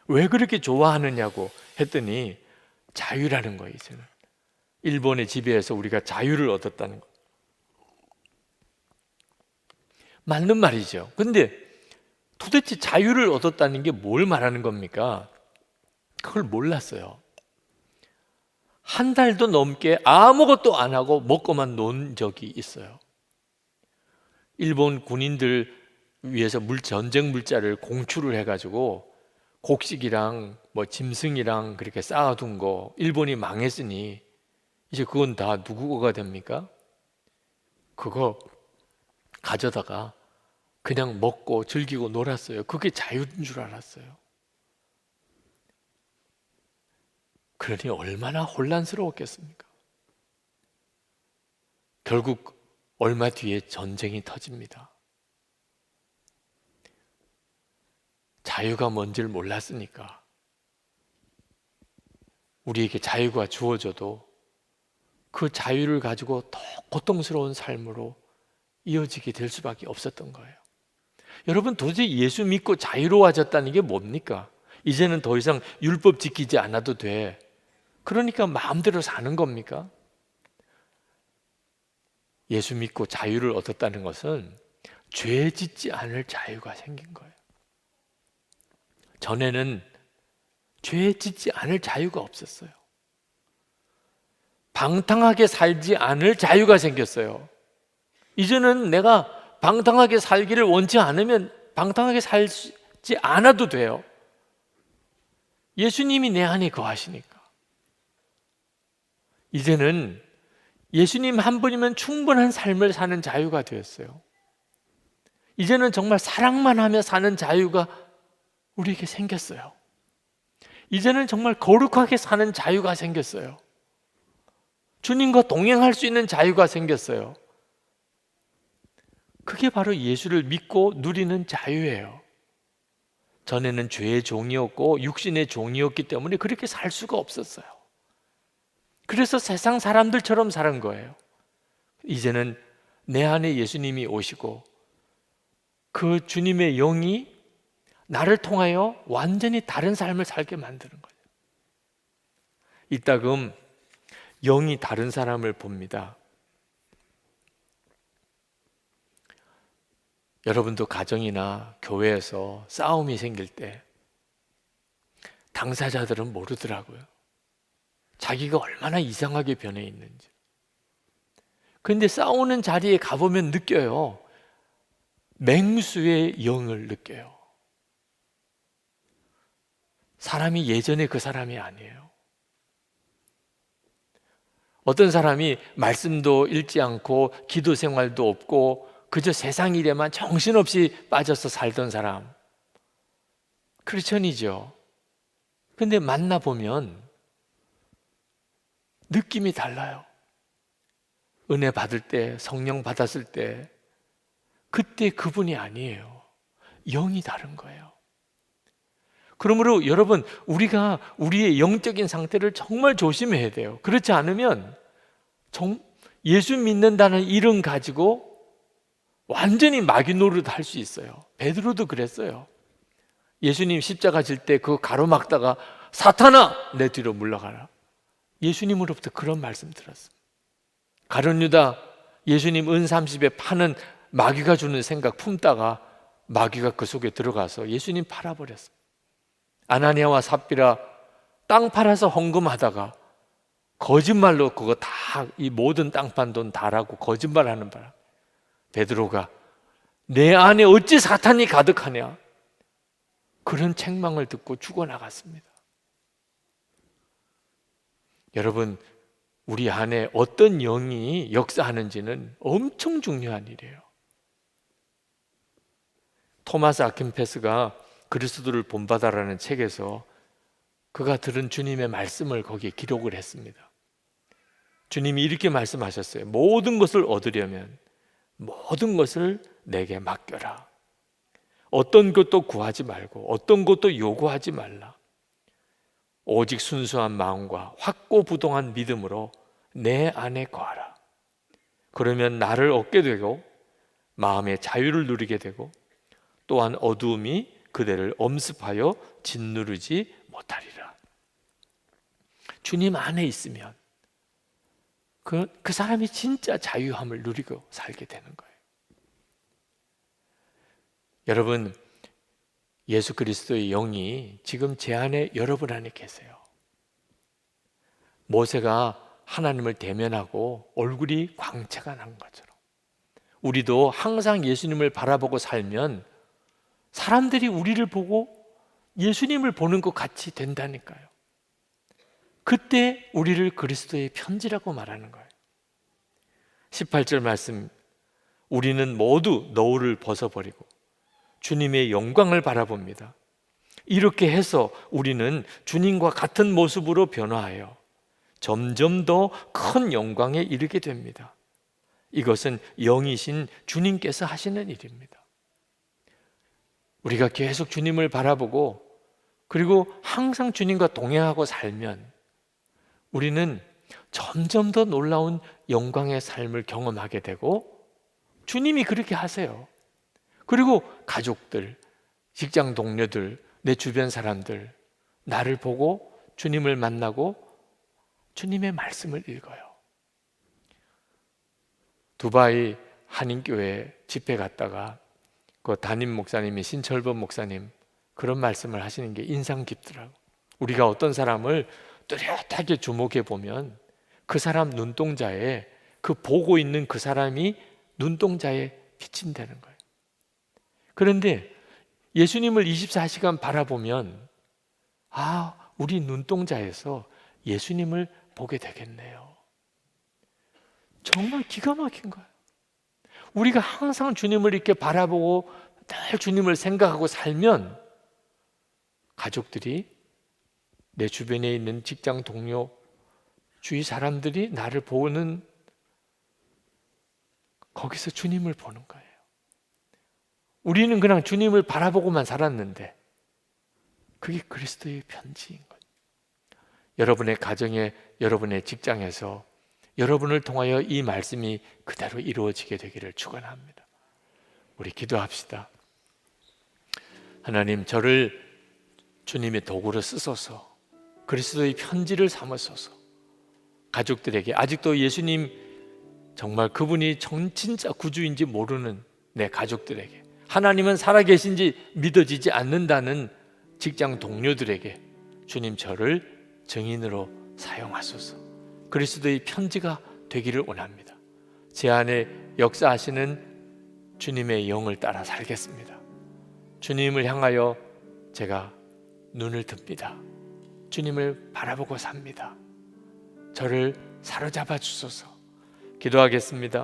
왜 그렇게 좋아하느냐고 했더니 자유라는 거예요. 이제는 일본의 지배에서 우리가 자유를 얻었다는 거. 맞는 말이죠. 근데 도대체 자유를 얻었다는 게 뭘 말하는 겁니까? 그걸 몰랐어요. 한 달도 넘게 아무것도 안 하고 먹고만 논 적이 있어요. 일본 군인들 위해서 전쟁 물자를 공출을 해가지고 곡식이랑 뭐 짐승이랑 그렇게 쌓아둔 거 일본이 망했으니 이제 그건 다 누구 거가 됩니까? 그거 가져다가 그냥 먹고 즐기고 놀았어요. 그게 자유인 줄 알았어요. 그러니 얼마나 혼란스러웠겠습니까? 결국 얼마 뒤에 전쟁이 터집니다. 자유가 뭔지를 몰랐으니까 우리에게 자유가 주어져도 그 자유를 가지고 더 고통스러운 삶으로 이어지게 될 수밖에 없었던 거예요. 여러분, 도대체 예수 믿고 자유로워졌다는 게 뭡니까? 이제는 더 이상 율법 지키지 않아도 돼. 그러니까 마음대로 사는 겁니까? 예수 믿고 자유를 얻었다는 것은 죄 짓지 않을 자유가 생긴 거예요. 전에는 죄 짓지 않을 자유가 없었어요. 방탕하게 살지 않을 자유가 생겼어요. 이제는 내가 방탕하게 살기를 원치 않으면 방탕하게 살지 않아도 돼요. 예수님이 내 안에 거하시니까. 이제는 예수님 한 분이면 충분한 삶을 사는 자유가 되었어요. 이제는 정말 사랑만 하며 사는 자유가 우리에게 생겼어요. 이제는 정말 거룩하게 사는 자유가 생겼어요. 주님과 동행할 수 있는 자유가 생겼어요. 그게 바로 예수를 믿고 누리는 자유예요. 전에는 죄의 종이었고 육신의 종이었기 때문에 그렇게 살 수가 없었어요. 그래서 세상 사람들처럼 사는 거예요. 이제는 내 안에 예수님이 오시고 그 주님의 영이 나를 통하여 완전히 다른 삶을 살게 만드는 거예요. 이따금 영이 다른 사람을 봅니다. 여러분도 가정이나 교회에서 싸움이 생길 때 당사자들은 모르더라고요. 자기가 얼마나 이상하게 변해 있는지. 그런데 싸우는 자리에 가보면 느껴요. 맹수의 영을 느껴요. 사람이 예전에 그 사람이 아니에요. 어떤 사람이 말씀도 읽지 않고 기도 생활도 없고 그저 세상 일에만 정신없이 빠져서 살던 사람, 크리스천이죠. 근데 만나보면 느낌이 달라요. 은혜 받을 때, 성령 받았을 때 그때 그분이 아니에요. 영이 다른 거예요. 그러므로 여러분, 우리가 우리의 영적인 상태를 정말 조심해야 돼요. 그렇지 않으면 예수 믿는다는 이름 가지고 완전히 마귀 노릇 할 수 있어요. 베드로도 그랬어요. 예수님 십자가 질 때 그 가로막다가 사탄아 내 뒤로 물러가라. 예수님으로부터 그런 말씀 들었어요. 가룟 유다 예수님 은 30에 파는 마귀가 주는 생각 품다가 마귀가 그 속에 들어가서 예수님 팔아버렸습니다. 아나니아와 삽비라 땅 팔아서 헌금하다가 거짓말로 그거 다 이 모든 땅 판 돈 다라고 거짓말하는 바람 베드로가 내 안에 어찌 사탄이 가득하냐 그런 책망을 듣고 죽어나갔습니다. 여러분, 우리 안에 어떤 영이 역사하는지는 엄청 중요한 일이에요. 토마스 아킨페스가 그리스도를 본받아라는 책에서 그가 들은 주님의 말씀을 거기에 기록을 했습니다. 주님이 이렇게 말씀하셨어요. 모든 것을 얻으려면 모든 것을 내게 맡겨라. 어떤 것도 구하지 말고 어떤 것도 요구하지 말라. 오직 순수한 마음과 확고부동한 믿음으로 내 안에 거하라. 그러면 나를 얻게 되고 마음의 자유를 누리게 되고 또한 어두움이 그대를 엄습하여 짓누르지 못하리라. 주님 안에 있으면 그 사람이 진짜 자유함을 누리고 살게 되는 거예요. 여러분, 예수 그리스도의 영이 지금 제 안에 여러분 안에 계세요. 모세가 하나님을 대면하고 얼굴이 광채가 난 것처럼 우리도 항상 예수님을 바라보고 살면 사람들이 우리를 보고 예수님을 보는 것 같이 된다니까요. 그때 우리를 그리스도의 편지라고 말하는 거예요. 18절 말씀, 우리는 모두 너울을 벗어버리고 주님의 영광을 바라봅니다. 이렇게 해서 우리는 주님과 같은 모습으로 변화하여 점점 더 큰 영광에 이르게 됩니다. 이것은 영이신 주님께서 하시는 일입니다. 우리가 계속 주님을 바라보고 그리고 항상 주님과 동행하고 살면 우리는 점점 더 놀라운 영광의 삶을 경험하게 되고 주님이 그렇게 하세요. 그리고 가족들, 직장 동료들, 내 주변 사람들 나를 보고 주님을 만나고 주님의 말씀을 읽어요. 두바이 한인교회 집회 갔다가 그 담임 목사님이 신철범 목사님 그런 말씀을 하시는 게 인상 깊더라고. 우리가 어떤 사람을 뚜렷하게 주목해 보면 그 사람 눈동자에 그 보고 있는 그 사람이 눈동자에 비친다는 거예요. 그런데 예수님을 24시간 바라보면 우리 눈동자에서 예수님을 보게 되겠네요. 정말 기가 막힌 거예요. 우리가 항상 주님을 이렇게 바라보고 늘 주님을 생각하고 살면 가족들이 내 주변에 있는 직장 동료, 주위 사람들이 나를 보는 거기서 주님을 보는 거예요. 우리는 그냥 주님을 바라보고만 살았는데 그게 그리스도의 편지인 거예요. 여러분의 가정에, 여러분의 직장에서 여러분을 통하여 이 말씀이 그대로 이루어지게 되기를 축원합니다. 우리 기도합시다. 하나님, 저를 주님의 도구로 쓰소서. 그리스도의 편지를 삼으소서. 가족들에게 아직도 예수님 정말 그분이 진짜 구주인지 모르는 내 가족들에게, 하나님은 살아계신지 믿어지지 않는다는 직장 동료들에게 주님 저를 증인으로 사용하소서. 그리스도의 편지가 되기를 원합니다. 제 안에 역사하시는 주님의 영을 따라 살겠습니다. 주님을 향하여 제가 눈을 듭니다. 주님을 바라보고 삽니다. 저를 사로잡아 주소서. 기도하겠습니다.